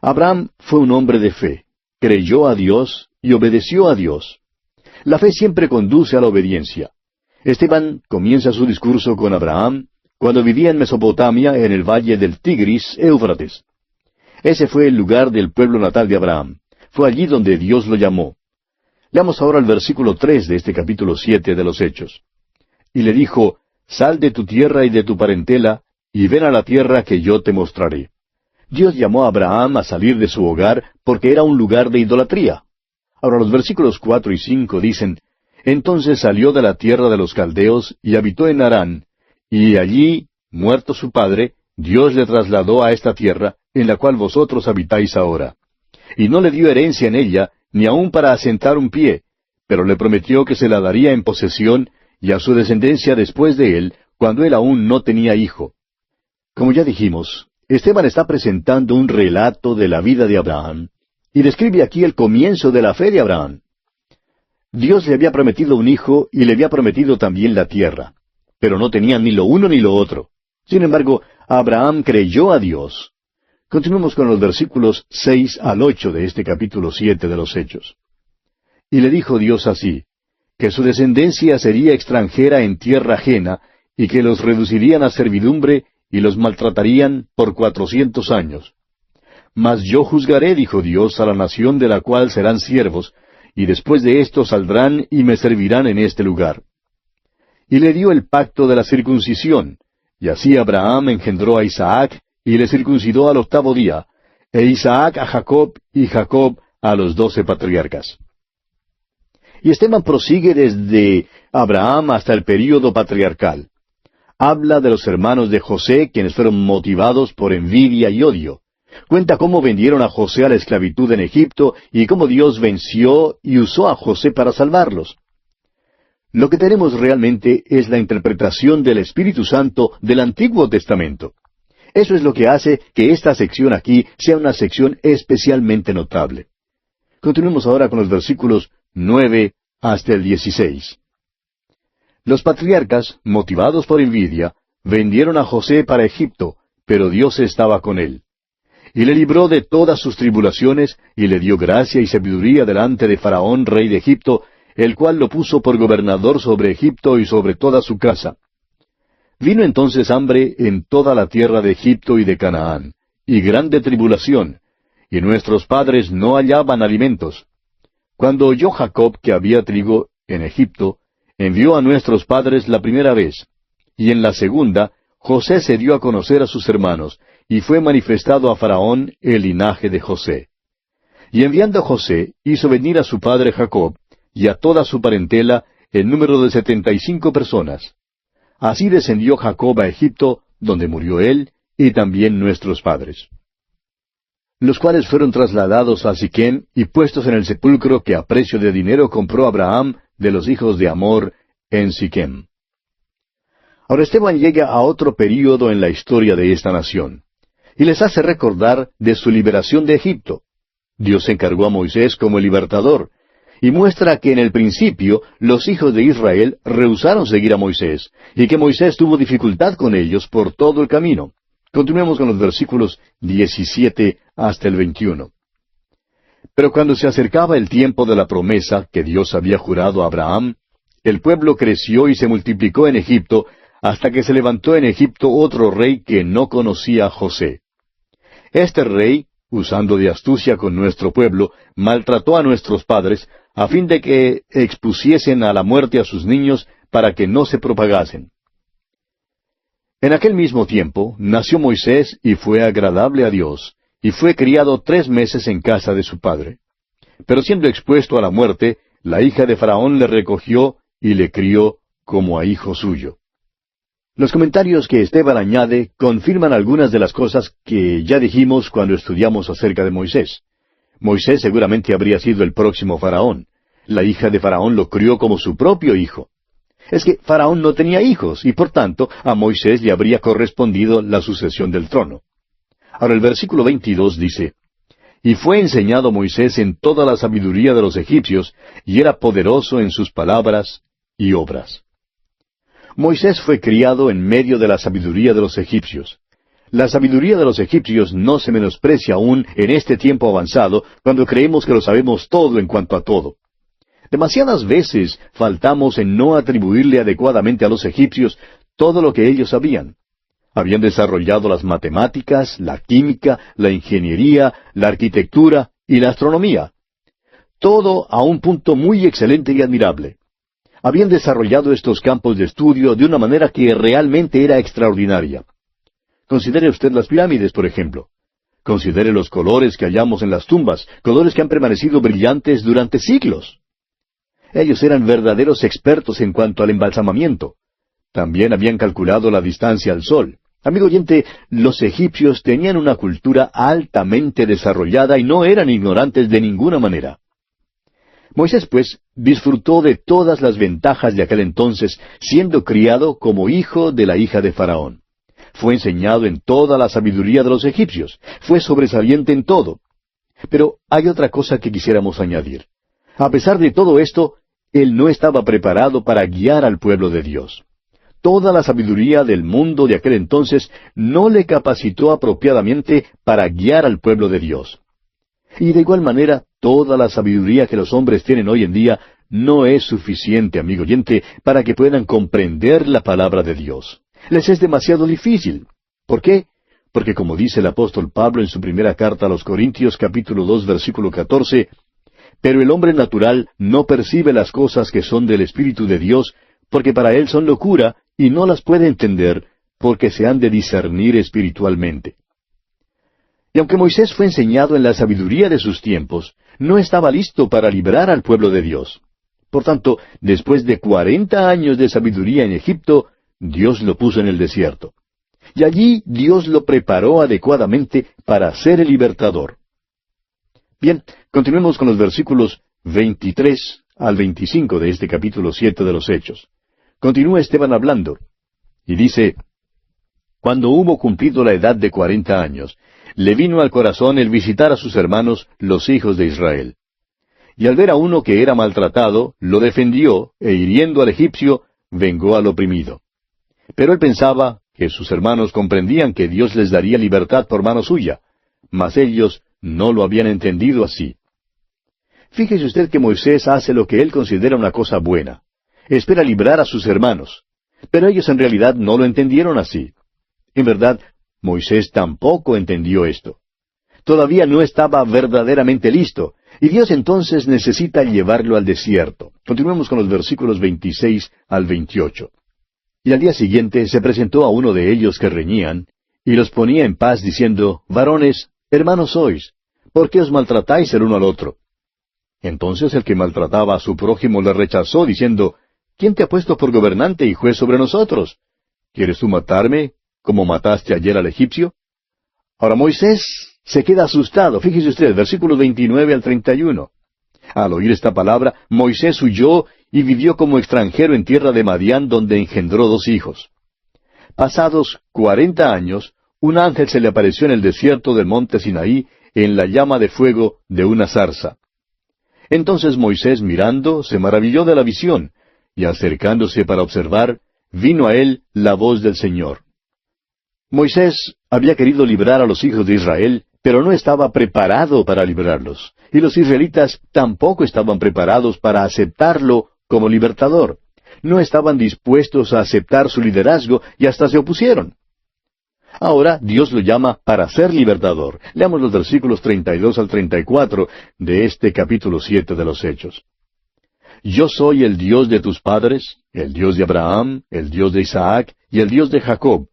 Abraham fue un hombre de fe, creyó a Dios y obedeció a Dios. La fe siempre conduce a la obediencia. Esteban comienza su discurso con Abraham cuando vivía en Mesopotamia en el valle del Tigris, Éufrates. Ese fue el lugar del pueblo natal de Abraham. Fue allí donde Dios lo llamó. Leamos ahora el versículo 3 de este capítulo 7 de los Hechos. Y le dijo, «Sal de tu tierra y de tu parentela, y ven a la tierra que yo te mostraré». Dios llamó a Abraham a salir de su hogar porque era un lugar de idolatría. Ahora los versículos 4 y 5 dicen, «Entonces salió de la tierra de los caldeos y habitó en Harán, y allí, muerto su padre, Dios le trasladó a esta tierra, en la cual vosotros habitáis ahora. Y no le dio herencia en ella, ni aun para asentar un pie, pero le prometió que se la daría en posesión, y a su descendencia después de él, cuando él aún no tenía hijo». Como ya dijimos, Esteban está presentando un relato de la vida de Abraham, y describe aquí el comienzo de la fe de Abraham. Dios le había prometido un hijo, y le había prometido también la tierra, pero no tenía ni lo uno ni lo otro. Sin embargo, Abraham creyó a Dios. Continuemos con los versículos 6 al 8 de este capítulo 7 de los Hechos. Y le dijo Dios así, que su descendencia sería extranjera en tierra ajena, y que los reducirían a servidumbre, y los maltratarían por 400 años. Mas yo juzgaré, dijo Dios, a la nación de la cual serán siervos, y después de esto saldrán y me servirán en este lugar. Y le dio el pacto de la circuncisión, y así Abraham engendró a Isaac, y le circuncidó al 8º día, e Isaac a Jacob, y Jacob a los 12 patriarcas. Y Esteban prosigue desde Abraham hasta el período patriarcal. Habla de los hermanos de José, quienes fueron motivados por envidia y odio. Cuenta cómo vendieron a José a la esclavitud en Egipto y cómo Dios venció y usó a José para salvarlos. Lo que tenemos realmente es la interpretación del Espíritu Santo del Antiguo Testamento. Eso es lo que hace que esta sección aquí sea una sección especialmente notable. Continuemos ahora con los versículos 9 hasta el 16. Los patriarcas, motivados por envidia, vendieron a José para Egipto, pero Dios estaba con él. Y le libró de todas sus tribulaciones, y le dio gracia y sabiduría delante de Faraón, rey de Egipto, el cual lo puso por gobernador sobre Egipto y sobre toda su casa. Vino entonces hambre en toda la tierra de Egipto y de Canaán, y grande tribulación, y nuestros padres no hallaban alimentos. Cuando oyó Jacob que había trigo en Egipto, envió a nuestros padres la primera vez, y en la segunda, José se dio a conocer a sus hermanos, y fue manifestado a Faraón el linaje de José. Y enviando a José, hizo venir a su padre Jacob, y a toda su parentela, en número de 75 personas. Así descendió Jacob a Egipto, donde murió él, y también nuestros padres. Los cuales fueron trasladados a Siquem, y puestos en el sepulcro que a precio de dinero compró Abraham de los hijos de Hamor en Siquem. Ahora Esteban llega a otro período en la historia de esta nación, y les hace recordar de su liberación de Egipto. Dios encargó a Moisés como el libertador, y muestra que en el principio los hijos de Israel rehusaron seguir a Moisés, y que Moisés tuvo dificultad con ellos por todo el camino. Continuemos con los versículos 17 hasta el 21. Pero cuando se acercaba el tiempo de la promesa que Dios había jurado a Abraham, el pueblo creció y se multiplicó en Egipto, hasta que se levantó en Egipto otro rey que no conocía a José. Este rey, usando de astucia con nuestro pueblo, maltrató a nuestros padres, a fin de que expusiesen a la muerte a sus niños para que no se propagasen. En aquel mismo tiempo nació Moisés y fue agradable a Dios, y fue criado 3 meses en casa de su padre. Pero siendo expuesto a la muerte, la hija de Faraón le recogió y le crió como a hijo suyo. Los comentarios que Esteban añade confirman algunas de las cosas que ya dijimos cuando estudiamos acerca de Moisés. Moisés seguramente habría sido el próximo Faraón. La hija de Faraón lo crió como su propio hijo. Es que Faraón no tenía hijos, y por tanto a Moisés le habría correspondido la sucesión del trono. Ahora el versículo 22 dice, «Y fue enseñado Moisés en toda la sabiduría de los egipcios, y era poderoso en sus palabras y obras». Moisés fue criado en medio de la sabiduría de los egipcios. La sabiduría de los egipcios no se menosprecia aún en este tiempo avanzado, cuando creemos que lo sabemos todo en cuanto a todo. Demasiadas veces faltamos en no atribuirle adecuadamente a los egipcios todo lo que ellos sabían. Habían desarrollado las matemáticas, la química, la ingeniería, la arquitectura y la astronomía. Todo a un punto muy excelente y admirable. Habían desarrollado estos campos de estudio de una manera que realmente era extraordinaria. Considere usted las pirámides, por ejemplo. Considere los colores que hallamos en las tumbas, colores que han permanecido brillantes durante siglos. Ellos eran verdaderos expertos en cuanto al embalsamamiento. También habían calculado la distancia al sol. Amigo oyente, los egipcios tenían una cultura altamente desarrollada y no eran ignorantes de ninguna manera. Moisés, pues, disfrutó de todas las ventajas de aquel entonces, siendo criado como hijo de la hija de Faraón. Fue enseñado en toda la sabiduría de los egipcios. Fue sobresaliente en todo. Pero hay otra cosa que quisiéramos añadir. A pesar de todo esto, él no estaba preparado para guiar al pueblo de Dios. Toda la sabiduría del mundo de aquel entonces no le capacitó apropiadamente para guiar al pueblo de Dios. Y de igual manera, toda la sabiduría que los hombres tienen hoy en día no es suficiente, amigo oyente, para que puedan comprender la palabra de Dios. Les es demasiado difícil. ¿Por qué? Porque como dice el apóstol Pablo en su primera carta a los Corintios, capítulo 2, versículo 14, «Pero el hombre natural no percibe las cosas que son del Espíritu de Dios, porque para él son locura, y no las puede entender, porque se han de discernir espiritualmente». Y aunque Moisés fue enseñado en la sabiduría de sus tiempos, no estaba listo para librar al pueblo de Dios. Por tanto, después de 40 años de sabiduría en Egipto, Dios lo puso en el desierto. Y allí Dios lo preparó adecuadamente para ser el libertador. Bien, continuemos con los versículos 23 al 25 de este capítulo 7 de los Hechos. Continúa Esteban hablando, y dice: Cuando hubo cumplido la edad de 40 años, le vino al corazón el visitar a sus hermanos, los hijos de Israel. Y al ver a uno que era maltratado, lo defendió, e hiriendo al egipcio, vengó al oprimido. Pero él pensaba que sus hermanos comprendían que Dios les daría libertad por mano suya, mas ellos no lo habían entendido así. Fíjese usted que Moisés hace lo que él considera una cosa buena. Espera librar a sus hermanos. Pero ellos en realidad no lo entendieron así. En verdad, Moisés tampoco entendió esto. Todavía no estaba verdaderamente listo, y Dios entonces necesita llevarlo al desierto. Continuemos con los versículos 26 al 28. Y al día siguiente se presentó a uno de ellos que reñían, y los ponía en paz diciendo: Varones, hermanos sois, ¿por qué os maltratáis el uno al otro? Entonces el que maltrataba a su prójimo le rechazó, diciendo: ¿Quién te ha puesto por gobernante y juez sobre nosotros? ¿Quieres tú matarme, como mataste ayer al egipcio? Ahora Moisés se queda asustado. Fíjese usted, versículos 29 al 31. Al oír esta palabra, Moisés huyó y vivió como extranjero en tierra de Madián, donde engendró 2 hijos. Pasados 40 años, un ángel se le apareció en el desierto del monte Sinaí, en la llama de fuego de una zarza. Entonces Moisés, mirando, se maravilló de la visión, y acercándose para observar, vino a él la voz del Señor. Moisés había querido librar a los hijos de Israel, pero no estaba preparado para librarlos, y los israelitas tampoco estaban preparados para aceptarlo como libertador. No estaban dispuestos a aceptar su liderazgo y hasta se opusieron. Ahora Dios lo llama para ser libertador. Leamos los versículos 32 al 34 de este capítulo 7 de los Hechos. Yo soy el Dios de tus padres, el Dios de Abraham, el Dios de Isaac y el Dios de Jacob.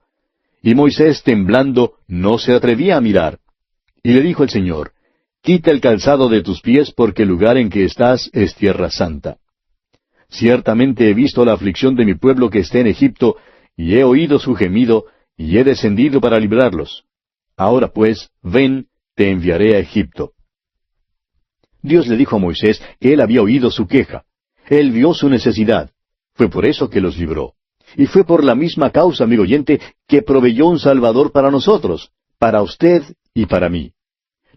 Y Moisés, temblando, no se atrevía a mirar. Y le dijo el Señor: Quita el calzado de tus pies, porque el lugar en que estás es tierra santa. Ciertamente he visto la aflicción de mi pueblo que está en Egipto, y he oído su gemido, y he descendido para librarlos. Ahora pues, ven, te enviaré a Egipto. Dios le dijo a Moisés que él había oído su queja. Él vio su necesidad. Fue por eso que los libró. Y fue por la misma causa, amigo oyente, que proveyó un Salvador para nosotros, para usted y para mí.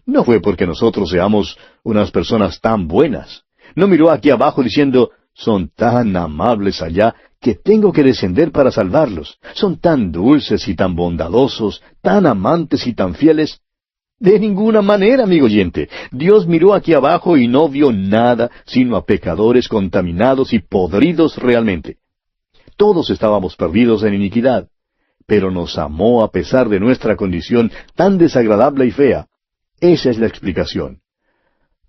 No fue porque nosotros seamos unas personas tan buenas. No miró aquí abajo diciendo: son tan amables allá que tengo que descender para salvarlos. Son tan dulces y tan bondadosos, tan amantes y tan fieles. De ninguna manera, amigo oyente. Dios miró aquí abajo y no vio nada sino a pecadores contaminados y podridos realmente. Todos estábamos perdidos en iniquidad, pero nos amó a pesar de nuestra condición tan desagradable y fea. Esa es la explicación.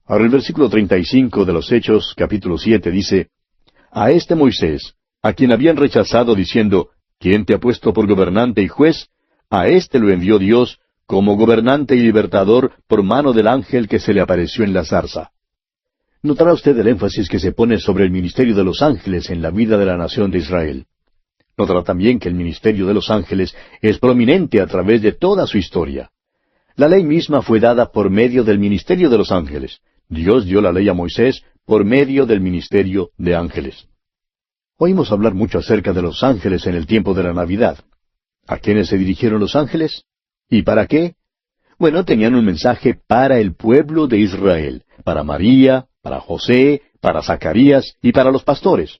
Ahora el versículo 35 de los Hechos, capítulo 7, dice: A este Moisés, a quien habían rechazado diciendo: ¿Quién te ha puesto por gobernante y juez? A éste lo envió Dios como gobernante y libertador por mano del ángel que se le apareció en la zarza. Notará usted el énfasis que se pone sobre el ministerio de los ángeles en la vida de la nación de Israel. Notará también que el ministerio de los ángeles es prominente a través de toda su historia. La ley misma fue dada por medio del ministerio de los ángeles. Dios dio la ley a Moisés por medio del ministerio de ángeles. Oímos hablar mucho acerca de los ángeles en el tiempo de la Navidad. ¿A quiénes se dirigieron los ángeles? ¿Y para qué? Bueno, tenían un mensaje para el pueblo de Israel, para María, para José, para Zacarías y para los pastores.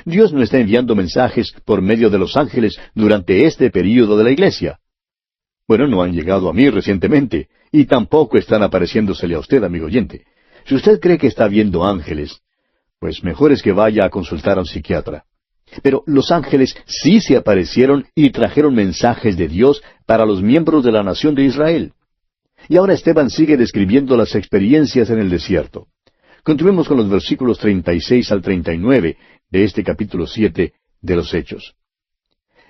Dios no está enviando mensajes por medio de los ángeles durante este período de la iglesia. Bueno, no han llegado a mí recientemente, y tampoco están apareciéndosele a usted, amigo oyente. Si usted cree que está viendo ángeles, pues mejor es que vaya a consultar a un psiquiatra. Pero los ángeles sí se aparecieron y trajeron mensajes de Dios para los miembros de la nación de Israel. Y ahora Esteban sigue describiendo las experiencias en el desierto. Continuemos con los versículos 36 al 39 de este capítulo 7 de los Hechos.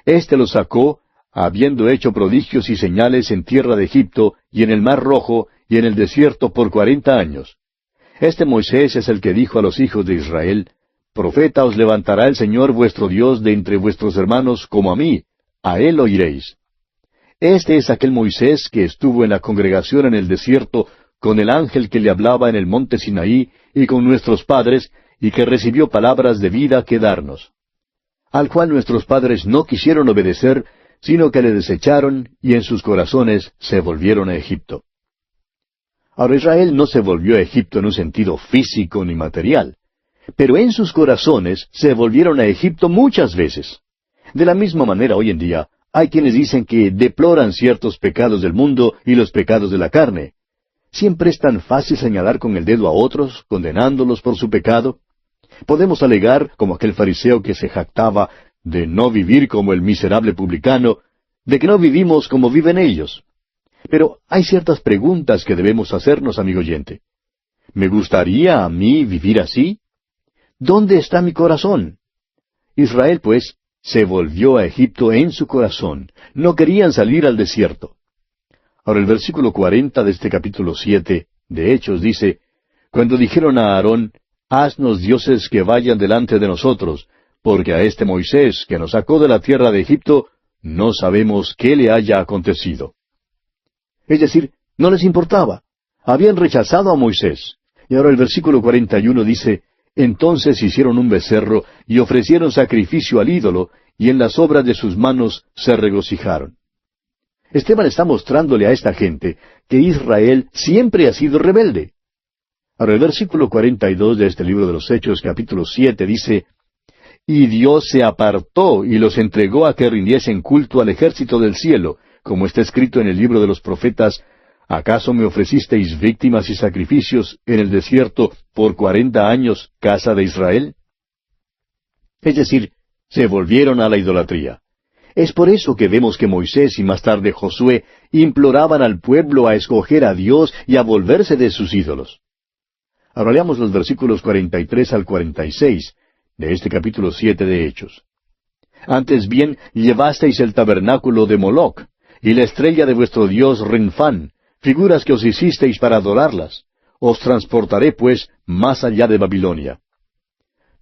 Este los sacó, habiendo hecho prodigios y señales en tierra de Egipto, y en el Mar Rojo, y en el desierto por 40 años. Este Moisés es el que dijo a los hijos de Israel: Profeta os levantará el Señor vuestro Dios de entre vuestros hermanos como a mí, a él oiréis. Este es aquel Moisés que estuvo en la congregación en el desierto con el ángel que le hablaba en el monte Sinaí y con nuestros padres, y que recibió palabras de vida que darnos, al cual nuestros padres no quisieron obedecer, sino que le desecharon, y en sus corazones se volvieron a Egipto. Ahora Israel no se volvió a Egipto en un sentido físico ni material, pero en sus corazones se volvieron a Egipto muchas veces. De la misma manera hoy en día, hay quienes dicen que deploran ciertos pecados del mundo y los pecados de la carne. Siempre es tan fácil señalar con el dedo a otros, condenándolos por su pecado. Podemos alegar, como aquel fariseo que se jactaba de no vivir como el miserable publicano, de que no vivimos como viven ellos. Pero hay ciertas preguntas que debemos hacernos, amigo oyente. ¿Me gustaría a mí vivir así? ¿Dónde está mi corazón? Israel, pues, se volvió a Egipto en su corazón. No querían salir al desierto. Ahora el versículo 40 de este capítulo 7 de Hechos dice, cuando dijeron a Aarón, haznos dioses que vayan delante de nosotros, porque a este Moisés, que nos sacó de la tierra de Egipto, no sabemos qué le haya acontecido. Es decir, no les importaba. Habían rechazado a Moisés. Y ahora el versículo 41 dice, entonces hicieron un becerro y ofrecieron sacrificio al ídolo, y en las obras de sus manos se regocijaron. Esteban está mostrándole a esta gente que Israel siempre ha sido rebelde. Ahora el versículo 42 de este libro de los Hechos, capítulo 7, dice, y Dios se apartó y los entregó a que rindiesen culto al ejército del cielo, como está escrito en el libro de los profetas, ¿acaso me ofrecisteis víctimas y sacrificios en el desierto por 40 años, casa de Israel? Es decir, se volvieron a la idolatría. Es por eso que vemos que Moisés y más tarde Josué imploraban al pueblo a escoger a Dios y a volverse de sus ídolos. Ahora leamos los versículos 43 al 46 de este capítulo 7 de Hechos. Antes bien, llevasteis el tabernáculo de Moloc, y la estrella de vuestro dios Renfán, figuras que os hicisteis para adorarlas. Os transportaré, pues, más allá de Babilonia.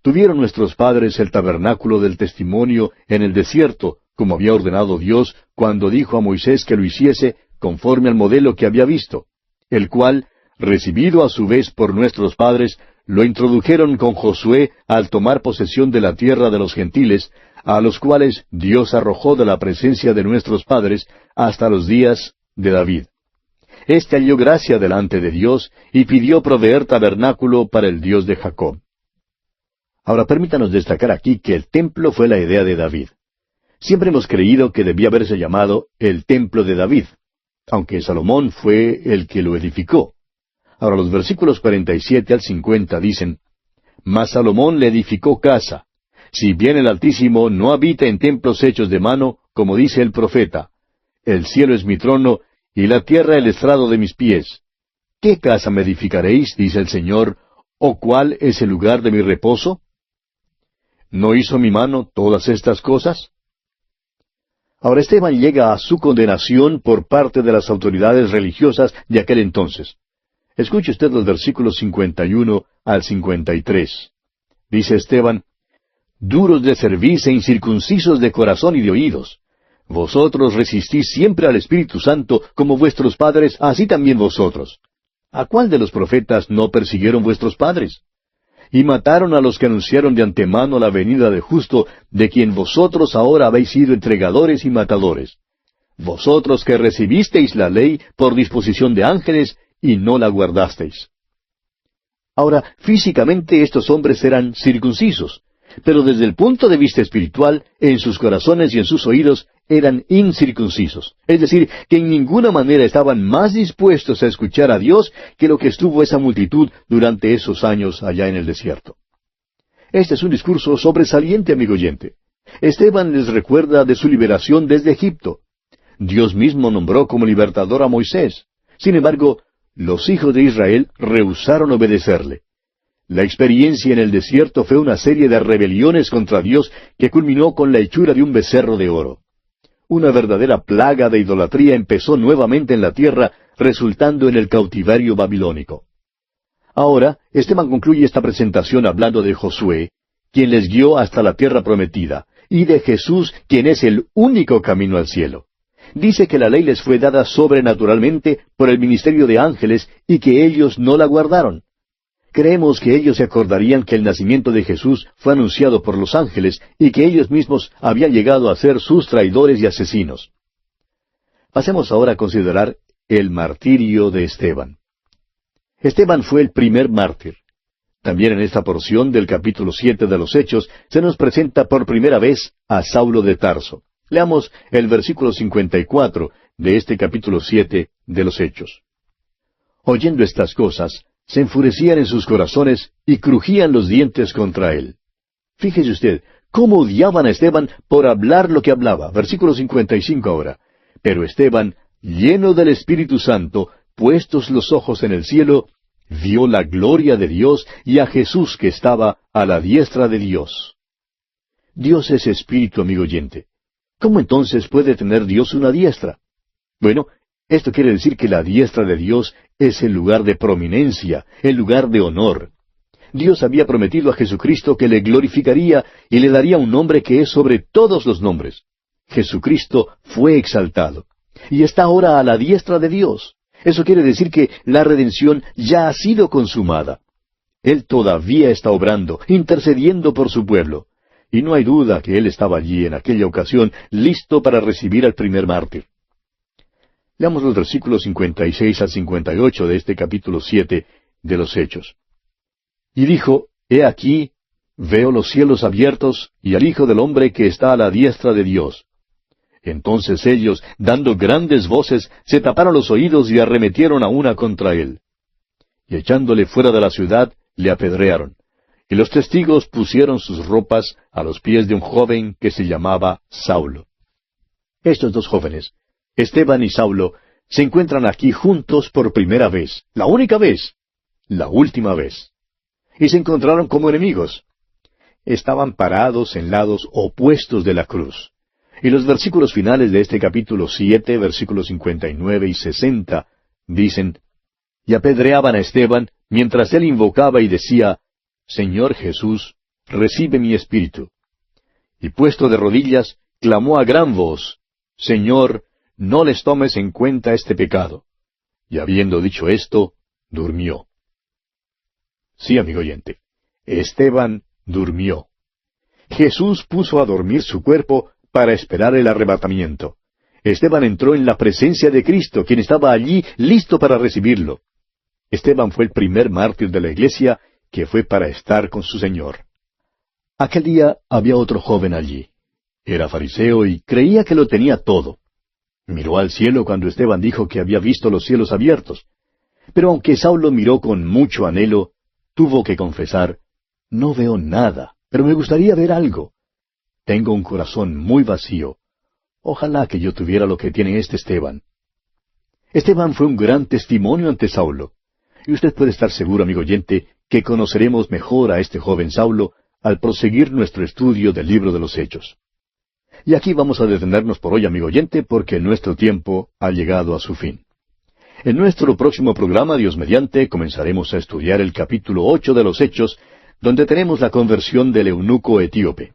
Tuvieron nuestros padres el tabernáculo del testimonio en el desierto, como había ordenado Dios, cuando dijo a Moisés que lo hiciese conforme al modelo que había visto, el cual, recibido a su vez por nuestros padres, lo introdujeron con Josué al tomar posesión de la tierra de los gentiles, a los cuales Dios arrojó de la presencia de nuestros padres hasta los días de David. Este halló gracia delante de Dios y pidió proveer tabernáculo para el Dios de Jacob. Ahora permítanos destacar aquí que el templo fue la idea de David. Siempre hemos creído que debía haberse llamado el templo de David, aunque Salomón fue el que lo edificó. Ahora los versículos 47 al 50 dicen, mas Salomón le edificó casa. Si bien el Altísimo no habita en templos hechos de mano, como dice el profeta, el cielo es mi trono, y la tierra el estrado de mis pies. ¿Qué casa me edificaréis, dice el Señor, o cuál es el lugar de mi reposo? ¿No hizo mi mano todas estas cosas? Ahora Esteban llega a su condenación por parte de las autoridades religiosas de aquel entonces. Escuche usted los versículos 51 al 53. Dice Esteban, duros de cerviz e incircuncisos de corazón y de oídos. Vosotros resistís siempre al Espíritu Santo, como vuestros padres, así también vosotros. ¿A cuál de los profetas no persiguieron vuestros padres? Y mataron a los que anunciaron de antemano la venida de justo, de quien vosotros ahora habéis sido entregadores y matadores. Vosotros que recibisteis la ley por disposición de ángeles, y no la guardasteis. Ahora, físicamente estos hombres eran circuncisos, pero desde el punto de vista espiritual, en sus corazones y en sus oídos, eran incircuncisos. Es decir, que en ninguna manera estaban más dispuestos a escuchar a Dios que lo que estuvo esa multitud durante esos años allá en el desierto. Este es un discurso sobresaliente, amigo oyente. Esteban les recuerda de su liberación desde Egipto. Dios mismo nombró como libertador a Moisés. Sin embargo, los hijos de Israel rehusaron obedecerle. La experiencia en el desierto fue una serie de rebeliones contra Dios que culminó con la hechura de un becerro de oro. Una verdadera plaga de idolatría empezó nuevamente en la tierra, resultando en el cautiverio babilónico. Ahora, Esteban concluye esta presentación hablando de Josué, quien les guió hasta la tierra prometida, y de Jesús, quien es el único camino al cielo. Dice que la ley les fue dada sobrenaturalmente por el ministerio de ángeles y que ellos no la guardaron. Creemos que ellos se acordarían que el nacimiento de Jesús fue anunciado por los ángeles y que ellos mismos habían llegado a ser sus traidores y asesinos. Pasemos ahora a considerar el martirio de Esteban. Esteban fue el primer mártir. También en esta porción del capítulo 7 de los Hechos se nos presenta por primera vez a Saulo de Tarso. Leamos el versículo 54 de este capítulo 7 de los Hechos. Oyendo estas cosas, se enfurecían en sus corazones y crujían los dientes contra él. Fíjese usted, cómo odiaban a Esteban por hablar lo que hablaba. Versículo 55 ahora. Pero Esteban, lleno del Espíritu Santo, puestos los ojos en el cielo, vio la gloria de Dios y a Jesús que estaba a la diestra de Dios. Dios es espíritu, amigo oyente. ¿Cómo entonces puede tener Dios una diestra? Bueno, esto quiere decir que la diestra de Dios es el lugar de prominencia, el lugar de honor. Dios había prometido a Jesucristo que le glorificaría y le daría un nombre que es sobre todos los nombres. Jesucristo fue exaltado y está ahora a la diestra de Dios. Eso quiere decir que la redención ya ha sido consumada. Él todavía está obrando, intercediendo por su pueblo. Y no hay duda que Él estaba allí en aquella ocasión, listo para recibir al primer mártir. Leamos los versículos 56 al 58 de este capítulo 7 de los Hechos. Y dijo, He aquí, veo los cielos abiertos y al Hijo del Hombre que está a la diestra de Dios. Entonces ellos, dando grandes voces, se taparon los oídos y arremetieron a una contra él. Y echándole fuera de la ciudad, le apedrearon. Y los testigos pusieron sus ropas a los pies de un joven que se llamaba Saulo. Estos dos jóvenes, Esteban y Saulo, se encuentran aquí juntos por primera vez, la única vez, la última vez. Y se encontraron como enemigos. Estaban parados en lados opuestos de la cruz. Y los versículos finales de este capítulo 7, versículos 59 y 60, dicen, Y apedreaban a Esteban, mientras él invocaba y decía, Señor Jesús, recibe mi espíritu. Y puesto de rodillas, clamó a gran voz, Señor, no les tomes en cuenta este pecado. Y habiendo dicho esto, durmió. Sí, amigo oyente, Esteban durmió. Jesús puso a dormir su cuerpo para esperar el arrebatamiento. Esteban entró en la presencia de Cristo, quien estaba allí listo para recibirlo. Esteban fue el primer mártir de la iglesia que fue para estar con su Señor. Aquel día había otro joven allí. Era fariseo y creía que lo tenía todo. Miró al cielo cuando Esteban dijo que había visto los cielos abiertos. Pero aunque Saulo miró con mucho anhelo, tuvo que confesar, no veo nada, pero me gustaría ver algo. Tengo un corazón muy vacío. Ojalá que yo tuviera lo que tiene este Esteban. Esteban fue un gran testimonio ante Saulo. Y usted puede estar seguro, amigo oyente, que conoceremos mejor a este joven Saulo al proseguir nuestro estudio del libro de los Hechos. Y aquí vamos a detenernos por hoy, amigo oyente, porque nuestro tiempo ha llegado a su fin. En nuestro próximo programa, Dios mediante, comenzaremos a estudiar el capítulo 8 de los Hechos, donde tenemos la conversión del eunuco etíope.